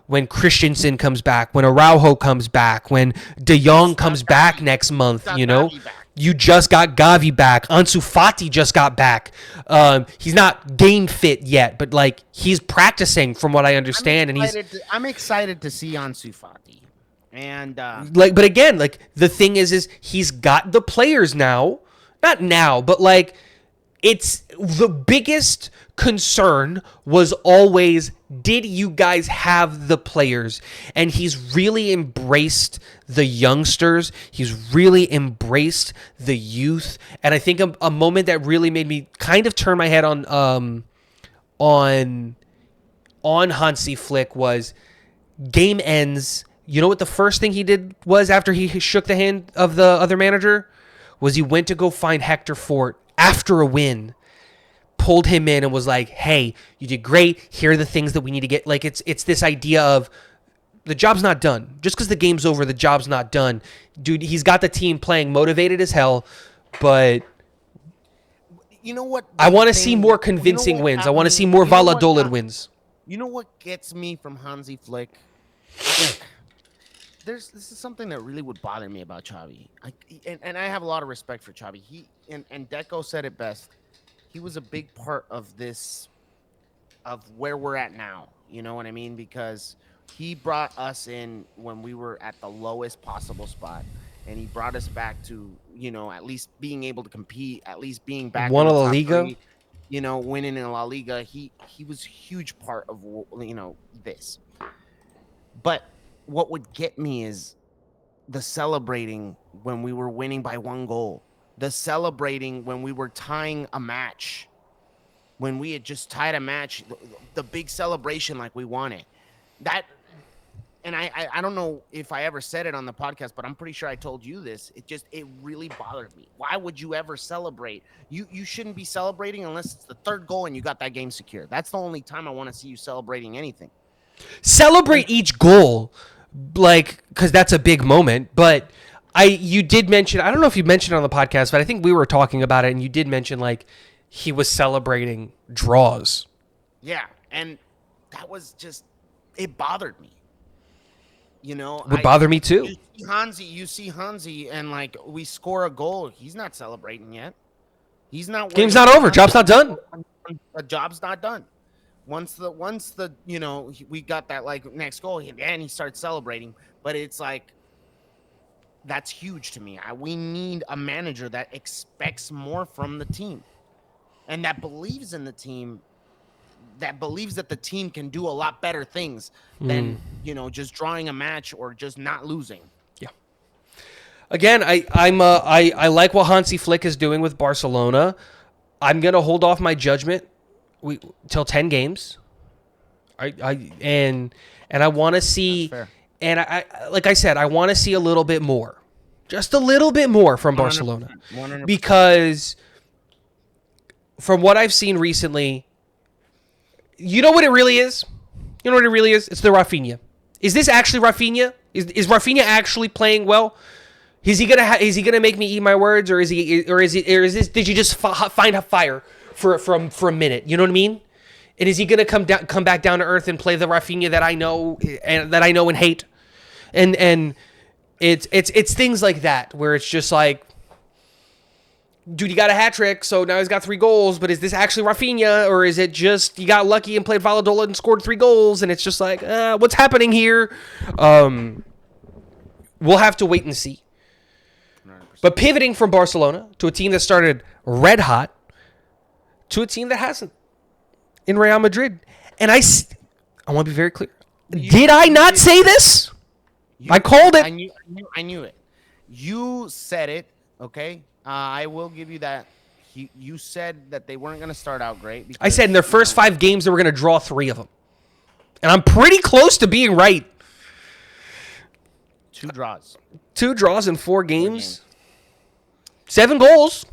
[SPEAKER 1] when Christensen comes back, when Araujo comes back, when De Jong comes back next month, you know? You just got Gavi back. Ansu Fati just got back. He's not game fit yet, but like he's practicing from what I understand.
[SPEAKER 2] I'm excited to see Ansu Fati. And
[SPEAKER 1] but again, like the thing is he's got the players now. Not now, but like it's the biggest concern was always, did you guys have the players? And he's really embraced the youngsters. He's really embraced the youth. And I think a moment that really made me kind of turn my head on Hansi Flick was game ends. You know what the first thing he did was after he shook the hand of the other manager? Was he went to go find Hector Fort after a win, pulled him in and was like, hey, you did great. Here are the things that we need to get. Like it's this idea of the job's not done. Just because the game's over, the job's not done. Dude, he's got the team playing motivated as hell, but
[SPEAKER 2] you know what?
[SPEAKER 1] I want to see more convincing wins. I want to see more Valladolid wins.
[SPEAKER 2] You know what gets me from Hansi Flick? This is something that really would bother me about Xavi. And I have a lot of respect for Xavi. He and Deco said it best. He was a big part of this, of where we're at now. You know what I mean? Because he brought us in when we were at the lowest possible spot, and he brought us back to, you know, at least being able to compete, at least being back.
[SPEAKER 1] Won a La Liga.
[SPEAKER 2] You know, winning in La Liga. He was a huge part of, you know, this. But what would get me is the celebrating when we were winning by 1 goal, the celebrating when we were tying a match, when we had just tied a match, the big celebration like we wanted. That, and I don't know if I ever said it on the podcast, but I'm pretty sure I told you this. It really bothered me. Why would you ever celebrate? You shouldn't be celebrating unless it's the 3rd goal and you got that game secure. That's the only time I want to see you celebrating anything.
[SPEAKER 1] Celebrate each goal, like, because that's a big moment. But you did mention, I don't know if you mentioned it on the podcast, but I think we were talking about it, and you did mention like he was celebrating draws.
[SPEAKER 2] Yeah, and that was just, it bothered me. You know,
[SPEAKER 1] would bother me too.
[SPEAKER 2] You see Hansi, and like we score a goal, he's not celebrating yet. He's not.
[SPEAKER 1] Game's not over. Job's not done.
[SPEAKER 2] A job's not done. Once the you know, we got that like next goal, and he starts celebrating. But it's like, that's huge to me. We need a manager that expects more from the team, and that believes in the team, that believes that the team can do a lot better things than, you know, just drawing a match or just not losing.
[SPEAKER 1] Yeah. Again, I like what Hansi Flick is doing with Barcelona. I'm gonna hold off my judgment till 10 games. And I want to see. And like I said, I want to see a little bit more, just a little bit more from Barcelona,
[SPEAKER 2] 100%.
[SPEAKER 1] because from what I've seen recently, you know what it really is. You know what it really is? It's the Rafinha. Is this actually Rafinha? Is Rafinha actually playing well? Is he gonna make me eat my words, or is this? Did you just find a fire for a minute? You know what I mean? And is he gonna come back down to earth and play the Rafinha that I know and hate? And it's things like that where it's just like, dude, he got a hat trick, so now he's got 3 goals. But is this actually Rafinha, or is it just you got lucky and played Valladolid and scored 3 goals? And it's just like, what's happening here? We'll have to wait and see.
[SPEAKER 2] 100%.
[SPEAKER 1] But pivoting from Barcelona to a team that started red hot to a team that hasn't, in Real Madrid. And I want to be very clear. Did I not say this? I called it.
[SPEAKER 2] I knew it. You said it, okay? I will give you that. You said that they weren't going to start out great. Because,
[SPEAKER 1] I said in their first 5 games they were going to draw 3 of them. And I'm pretty close to being right.
[SPEAKER 2] 2 draws.
[SPEAKER 1] 2 draws in 4 games. 7 goals.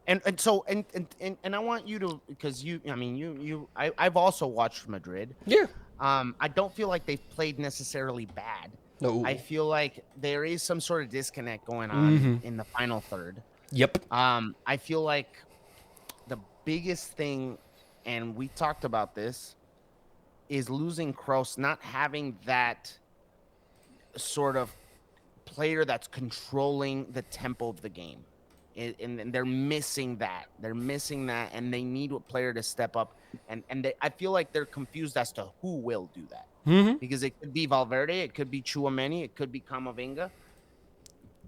[SPEAKER 2] And I want you to, because I've also watched Madrid.
[SPEAKER 1] Yeah.
[SPEAKER 2] I don't feel like they've played necessarily bad.
[SPEAKER 1] No.
[SPEAKER 2] I feel like there is some sort of disconnect going on in the final third.
[SPEAKER 1] Yep.
[SPEAKER 2] I feel like the biggest thing, and we talked about this, is losing Kroos, not having that sort of player that's controlling the tempo of the game. And they're missing that. And they need a player to step up. And I feel like they're confused as to who will do that.
[SPEAKER 1] Mm-hmm.
[SPEAKER 2] Because it could be Valverde, it could be Tchouaméni, it could be Camavinga.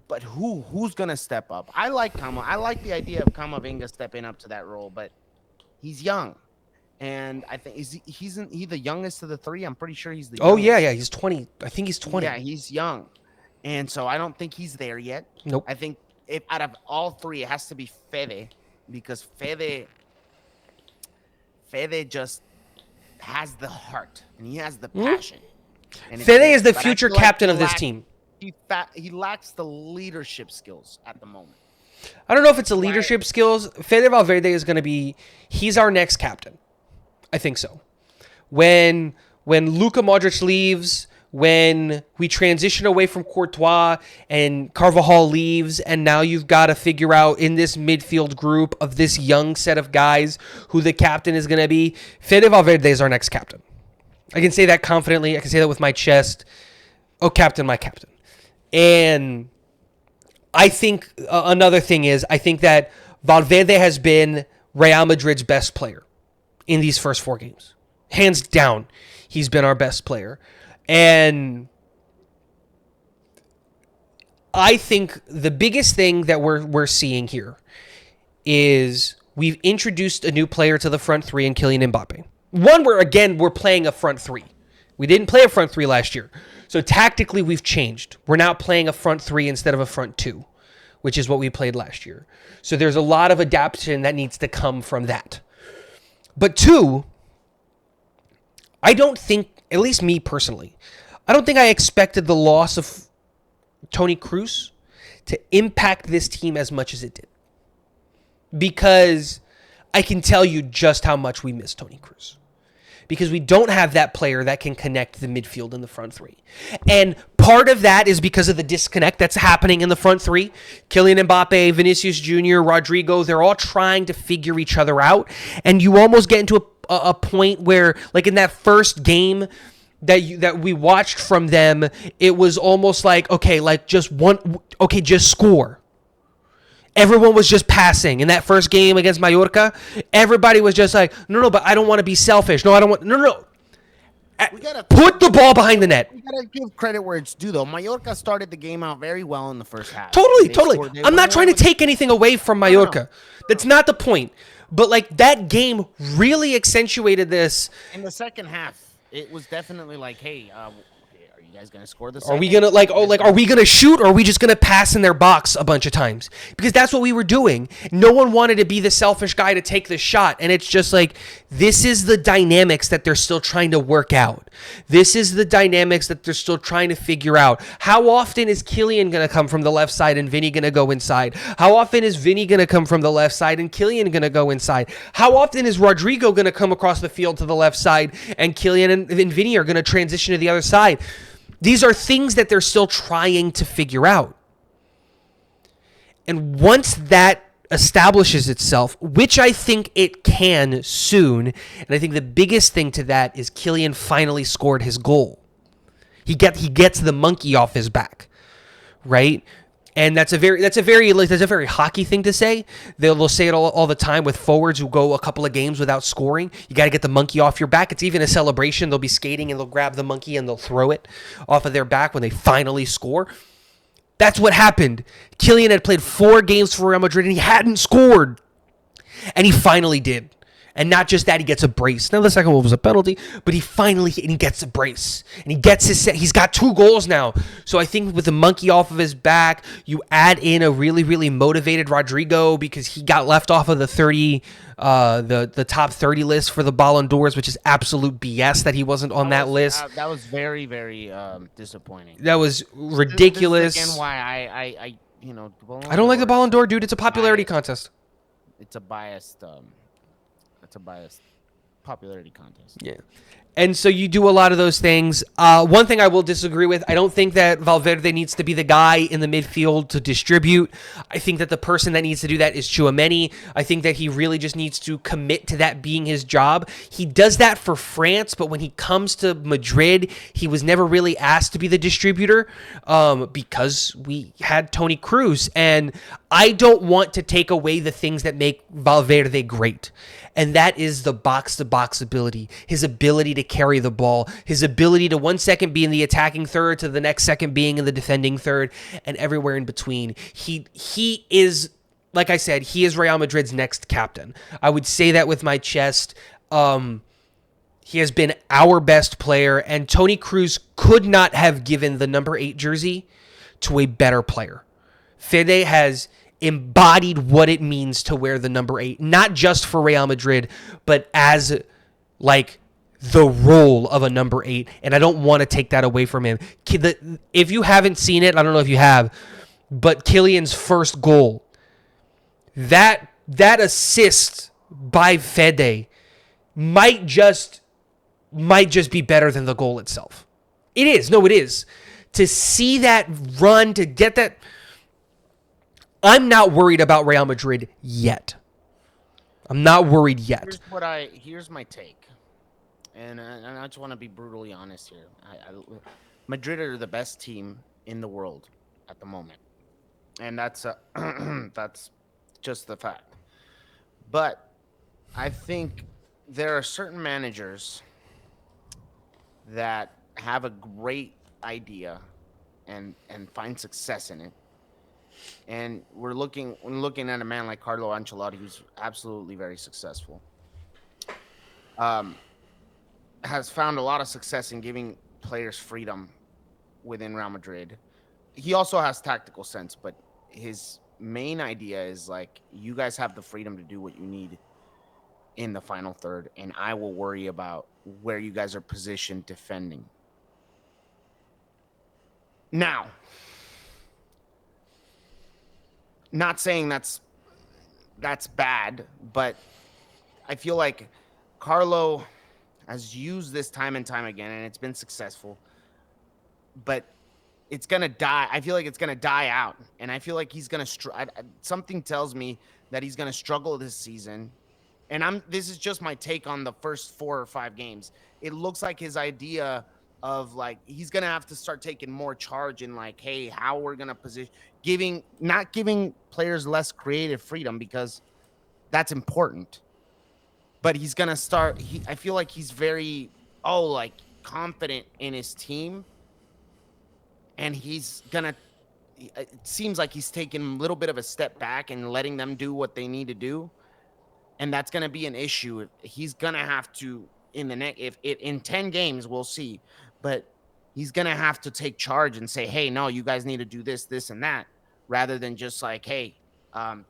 [SPEAKER 2] But who's gonna step up? I like the idea of Camavinga stepping up to that role, but he's young. And I think he's the youngest of the 3. I'm pretty sure he's the youngest.
[SPEAKER 1] Oh yeah, he's 20. I think he's 20.
[SPEAKER 2] Yeah, he's young. And so I don't think he's there yet.
[SPEAKER 1] Nope.
[SPEAKER 2] I think if out of all 3, it has to be Fede, because Fede just has the heart and he has the passion. And
[SPEAKER 1] Fede is the future captain of this team.
[SPEAKER 2] He lacks the leadership skills at the moment.
[SPEAKER 1] I don't know if it's the leadership skills. Fede Valverde is going to be. He's our next captain. I think so. When Luka Modric leaves, when we transition away from Courtois and Carvajal leaves, and now you've got to figure out in this midfield group of this young set of guys who the captain is going to be. Fede Valverde is our next captain. I can say that confidently. I can say that with my chest. Oh, captain, my captain. And I think another thing is, I think that Valverde has been Real Madrid's best player in these first 4 games. Hands down, he's been our best player. And I think the biggest thing that we're seeing here is we've introduced a new player to the front 3 in Kylian Mbappe. One where, again, we're playing a front 3. We didn't play a front 3 last year. So tactically, we've changed. We're now playing a front 3 instead of a front 2, which is what we played last year. So there's a lot of adaptation that needs to come from that. But 2, I don't think, at least me personally, I don't think I expected the loss of Toni Kroos to impact this team as much as it did. Because I can tell you just how much we miss Toni Kroos. Because we don't have that player that can connect the midfield in the front 3. And part of that is because of the disconnect that's happening in the front 3. Kylian Mbappe, Vinicius Jr., Rodrigo, they're all trying to figure each other out. And you almost get into a point where, like in that first game that we watched from them, it was almost like, just score. Everyone was just passing. In that first game against Mallorca, everybody was just like, no, but I don't want to be selfish. No, I don't want... No. Put the ball behind the net.
[SPEAKER 2] We got to give credit where it's due, though. Mallorca started the game out very well in the first half.
[SPEAKER 1] Totally. I'm not trying to take anything away from Mallorca. No. That's not the point. But, that game really accentuated this.
[SPEAKER 2] In the second half, it was definitely like, hey, are you guys gonna score the
[SPEAKER 1] Are
[SPEAKER 2] second?
[SPEAKER 1] we gonna are we gonna shoot, or are we just gonna pass in their box a bunch of times? Because that's what we were doing. No one wanted to be the selfish guy to take the shot, and it's just like, this is the dynamics that they're still trying to work out. This is the dynamics that they're still trying to figure out. How often is Killian gonna come from the left side and Vinny gonna go inside? How often is Vinny gonna come from the left side and Killian gonna go inside? How often is Rodrigo gonna come across the field to the left side and Killian and Vinny are gonna transition to the other side? These are things that they're still trying to figure out. And once that establishes itself, which I think it can soon, and I think the biggest thing to that is Killian finally scored his goal. He gets the monkey off his back, right? And that's a very hockey thing to say. They'll say it all the time with forwards who go a couple of games without scoring. You got to get the monkey off your back. It's even a celebration. They'll be skating and they'll grab the monkey and they'll throw it off of their back when they finally score. That's what happened. Killian had played 4 games for Real Madrid and he hadn't scored. And he finally did. And not just that, he gets a brace. Now, the second one was a penalty, but he gets a brace. And he gets he's got 2 goals now. So I think with the monkey off of his back, you add in a really, really motivated Rodrigo because he got left off of the the top 30 list for the Ballon d'Ors, which is absolute BS that he wasn't on that list.
[SPEAKER 2] That was very, very disappointing.
[SPEAKER 1] That was ridiculous.
[SPEAKER 2] This is again why I
[SPEAKER 1] I don't like the Ballon d'Or, dude. It's a popularity contest.
[SPEAKER 2] It's a biased popularity contest.
[SPEAKER 1] Yeah. And so you do a lot of those things. One thing I will disagree with, I don't think that Valverde needs to be the guy in the midfield to distribute. I think that the person that needs to do that is Tchouaméni. I think that he really just needs to commit to that being his job. He does that for France, but when he comes to Madrid, he was never really asked to be the distributor because we had Toni Kroos. And I don't want to take away the things that make Valverde great. And that is the box-to-box ability, his ability to carry the ball, his ability to 1 second be in the attacking third to the next second being in the defending third and everywhere in between. He is, like I said, he is Real Madrid's next captain. I would say that with my chest. He has been our best player, and Toni Kroos could not have given the number 8 jersey to a better player. Fede has embodied what it means to wear the number 8, not just for Real Madrid, but as like the role of a number 8. And I don't want to take that away from him. If you haven't seen it, I don't know if you have, but Killian's first goal, that assist by Fede might just be better than the goal itself. It is. No, it is. To see that run, to get that, I'm not worried about Real Madrid yet. I'm not worried yet.
[SPEAKER 2] Here's my take, and I just want to be brutally honest here. Madrid are the best team in the world at the moment, and that's that's just the fact. But I think there are certain managers that have a great idea and find success in it. And we're looking at a man like Carlo Ancelotti, who's absolutely very successful. Has found a lot of success in giving players freedom within Real Madrid. He also has tactical sense, but his main idea is like, you guys have the freedom to do what you need in the final third, and I will worry about where you guys are positioned defending. Now, not saying that's bad, but I feel like Carlo has used this time and time again, and it's been successful. But it's gonna die. I feel like it's gonna die out, and I feel like he's gonna. Something tells me that he's gonna struggle this season. And this is just my take on the first 4 or 5 games. It looks like his idea of like, he's gonna have to start taking more charge in like, hey, how we're gonna position, not giving players less creative freedom, because that's important. But he's gonna start. I feel like he's very confident in his team, and he's gonna. It seems like he's taking a little bit of a step back and letting them do what they need to do. And that's going to be an issue. He's going to have to in 10 games, we'll see. But he's gonna have to take charge and say, "Hey, no, you guys need to do this, this, and that," rather than just like, "Hey,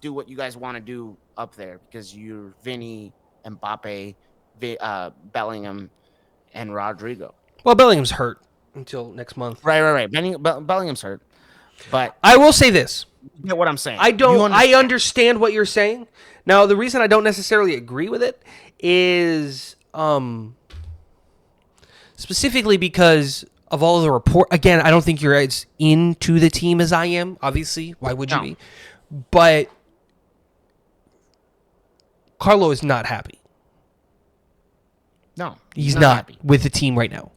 [SPEAKER 2] do what you guys want to do up there because you're Vinny, Mbappe, Bellingham, and Rodrigo."
[SPEAKER 1] Well, Bellingham's hurt until next month.
[SPEAKER 2] Right. Bellingham's hurt, but
[SPEAKER 1] I will say this.
[SPEAKER 2] you get what I'm saying.
[SPEAKER 1] I don't.
[SPEAKER 2] You
[SPEAKER 1] I understand what you're saying. Now, the reason I don't necessarily agree with it is specifically because of all the report. Again, I don't think you're as into the team as I am. Obviously, why would you
[SPEAKER 2] No.
[SPEAKER 1] be? But Carlo is not happy.
[SPEAKER 2] No,
[SPEAKER 1] He's not
[SPEAKER 2] happy.
[SPEAKER 1] with the team right now.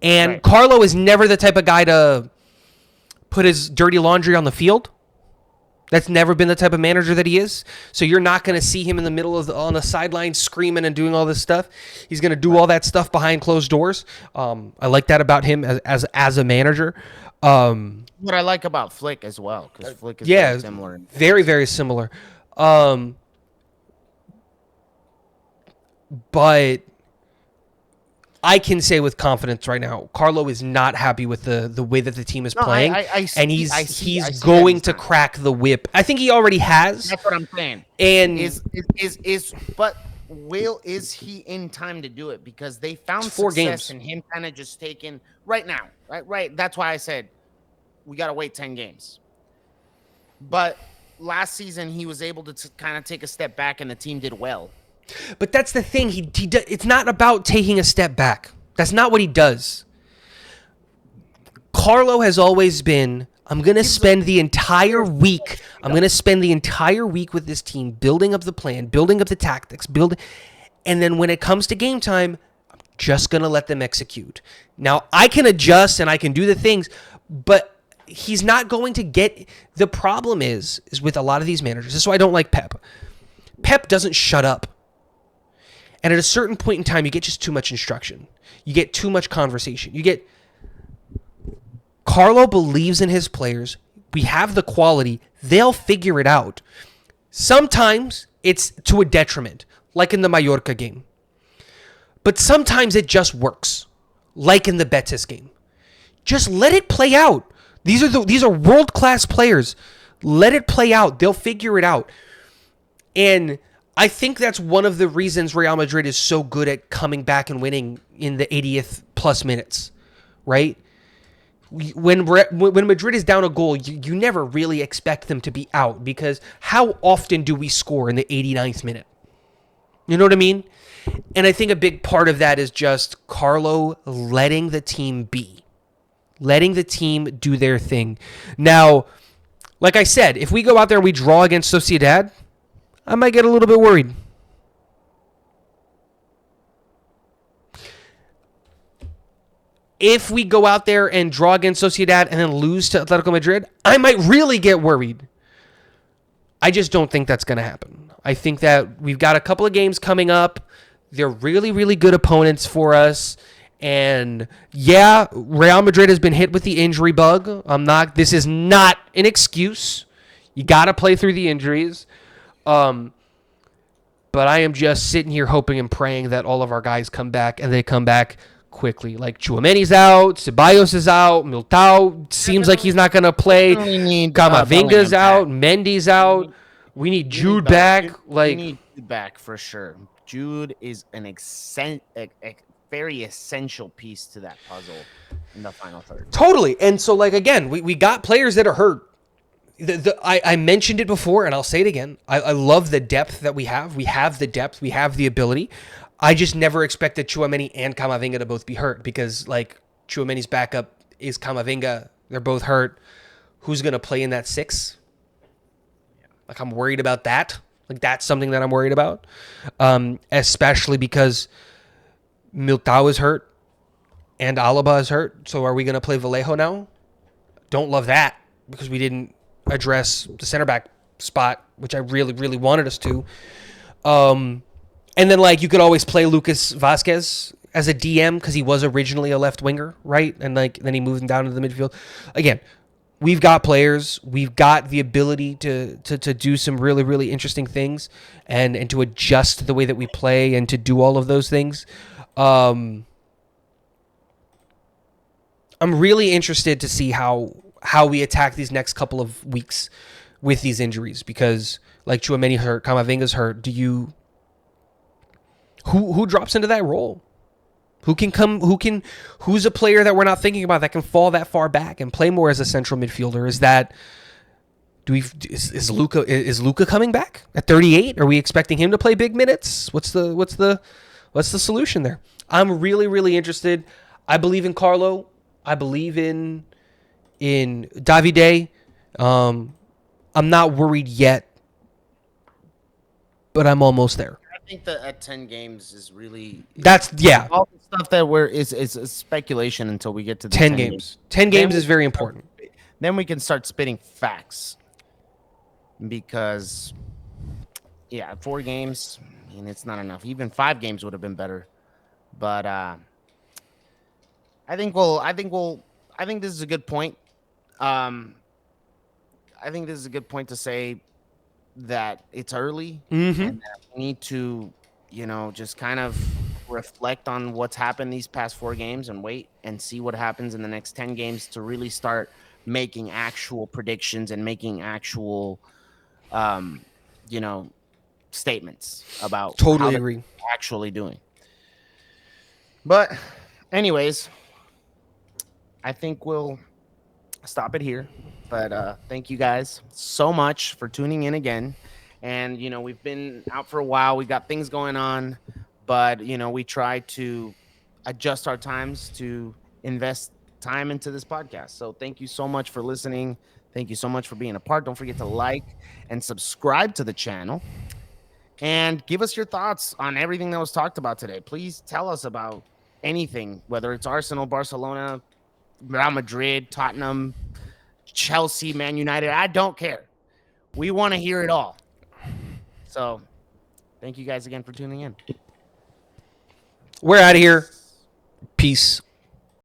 [SPEAKER 1] And
[SPEAKER 2] Right.
[SPEAKER 1] Carlo is never the type of guy to put his dirty laundry on the field. That's never been the type of manager that he is. So you're not going to see him in the middle of on the sideline screaming and doing all this stuff. He's going to do all that stuff behind closed doors. I like that about him as a manager.
[SPEAKER 2] What I like about Flick as well, because Flick is
[SPEAKER 1] Yeah,
[SPEAKER 2] very similar.
[SPEAKER 1] very, very similar. But I can say with confidence right now, Carlo is not happy with the way that the team is playing,
[SPEAKER 2] I see-
[SPEAKER 1] and
[SPEAKER 2] I
[SPEAKER 1] he's
[SPEAKER 2] see that
[SPEAKER 1] going
[SPEAKER 2] he's
[SPEAKER 1] to
[SPEAKER 2] not.
[SPEAKER 1] crack the whip. I think he already has.
[SPEAKER 2] That's what I'm saying.
[SPEAKER 1] And
[SPEAKER 2] But is he in time to do it? Because they found
[SPEAKER 1] It's 4
[SPEAKER 2] success
[SPEAKER 1] games.
[SPEAKER 2] in him kind of just taking right now, right. That's why I said we got to wait 10 games. But last season he was able to kind of take a step back, and the team did well.
[SPEAKER 1] But that's the thing. It's not about taking a step back. That's not what he does. Carlo has always been, I'm going to spend the entire week. I'm going to spend the entire week with this team, building up the plan, building up the tactics, and then when it comes to game time, I'm just going to let them execute. Now, I can adjust and I can do the things, but he's not going to get. The problem is with a lot of these managers. This is why I don't like Pep. Pep doesn't shut up. And at a certain point in time, you get just too much instruction. You get too much conversation. Carlo believes in his players. We have the quality. They'll figure it out. Sometimes it's to a detriment, like in the Mallorca game. But sometimes it just works, like in the Betis game. Just let it play out. These are world-class players. Let it play out. They'll figure it out. And I think that's one of the reasons Real Madrid is so good at coming back and winning in the 80th plus minutes, right? When Madrid is down a goal, you never really expect them to be out, because how often do we score in the 89th minute? You know what I mean? And I think a big part of that is just Carlo letting the team be. Letting the team do their thing. Now, like I said, if we go out there and we draw against Sociedad, I might get a little bit worried. If we go out there and draw against Sociedad and then lose to Atletico Madrid, I might really get worried. I just don't think that's going to happen. I think that we've got a couple of games coming up. They're really, really good opponents for us. And yeah, Real Madrid has been hit with the injury bug. This is not an excuse. You got to play through the injuries. But I am just sitting here hoping and praying that all of our guys come back, and they come back quickly. Like Tchouaméni's out, Ceballos is out, Militao seems like he's not going to play. Camavinga's out, Mendy's out. We need Jude back.
[SPEAKER 2] We need Jude back for sure. Jude is a very essential piece to that puzzle in the final third.
[SPEAKER 1] Totally. And so, like, again, we got players that are hurt. I mentioned it before, and I'll say it again. I love the depth that we have. We have the depth. We have the ability. I just never expected Tchouaméni and Camavinga to both be hurt, because, like, Tchouaméni's backup is Camavinga. They're both hurt. Who's going to play in that 6? Like, I'm worried about that. Like, that's something that I'm worried about, especially because Militao is hurt and Alaba is hurt. So are we going to play Vallejo now? Don't love that, because we didn't address the center back spot, which I really, really wanted us to. And then, like, you could always play Lucas Vazquez as a DM, because he was originally a left winger, right? And, like, then he moved him down to the midfield. Again, we've got players. We've got the ability to do some really, really interesting things, and to adjust the way that we play and to do all of those things. I'm I'm really interested to see how we attack these next couple of weeks with these injuries because like Chouameni hurt, Kamavinga's hurt. Who drops into that role? Who's a player that we're not thinking about that can fall that far back and play more as a central midfielder? Is Luka coming back at 38? Are we expecting him to play big minutes? What's the solution there? I'm really, really interested. I believe in Carlo. I believe in Davide. I'm not worried yet, but I'm almost there.
[SPEAKER 2] I think that at 10 games is really
[SPEAKER 1] That's yeah.
[SPEAKER 2] all the stuff that is speculation until we get to the
[SPEAKER 1] 10 games. 10 games is very important.
[SPEAKER 2] Then we can start spitting facts because 4 games, I mean, it's not enough. Even 5 games would have been better. But I think this is a good point. I think this is a good point to say that it's early and that we need to, just kind of reflect on what's happened these past 4 games and wait and see what happens in the next 10 games to really start making actual predictions and making actual, statements about
[SPEAKER 1] Totally
[SPEAKER 2] how they're
[SPEAKER 1] agree.
[SPEAKER 2] actually doing. But anyways, I think we'll stop it here. But thank you guys so much for tuning in again. And, we've been out for a while. We've got things going on. But, we try to adjust our times to invest time into this podcast. So thank you so much for listening. Thank you so much for being a part. Don't forget to like and subscribe to the channel. And give us your thoughts on everything that was talked about today. Please tell us about anything, whether it's Arsenal, Barcelona, Real Madrid, Tottenham, Chelsea, Man United. I don't care. We want to hear it all. So thank you guys again for tuning in.
[SPEAKER 1] We're out of here. Peace.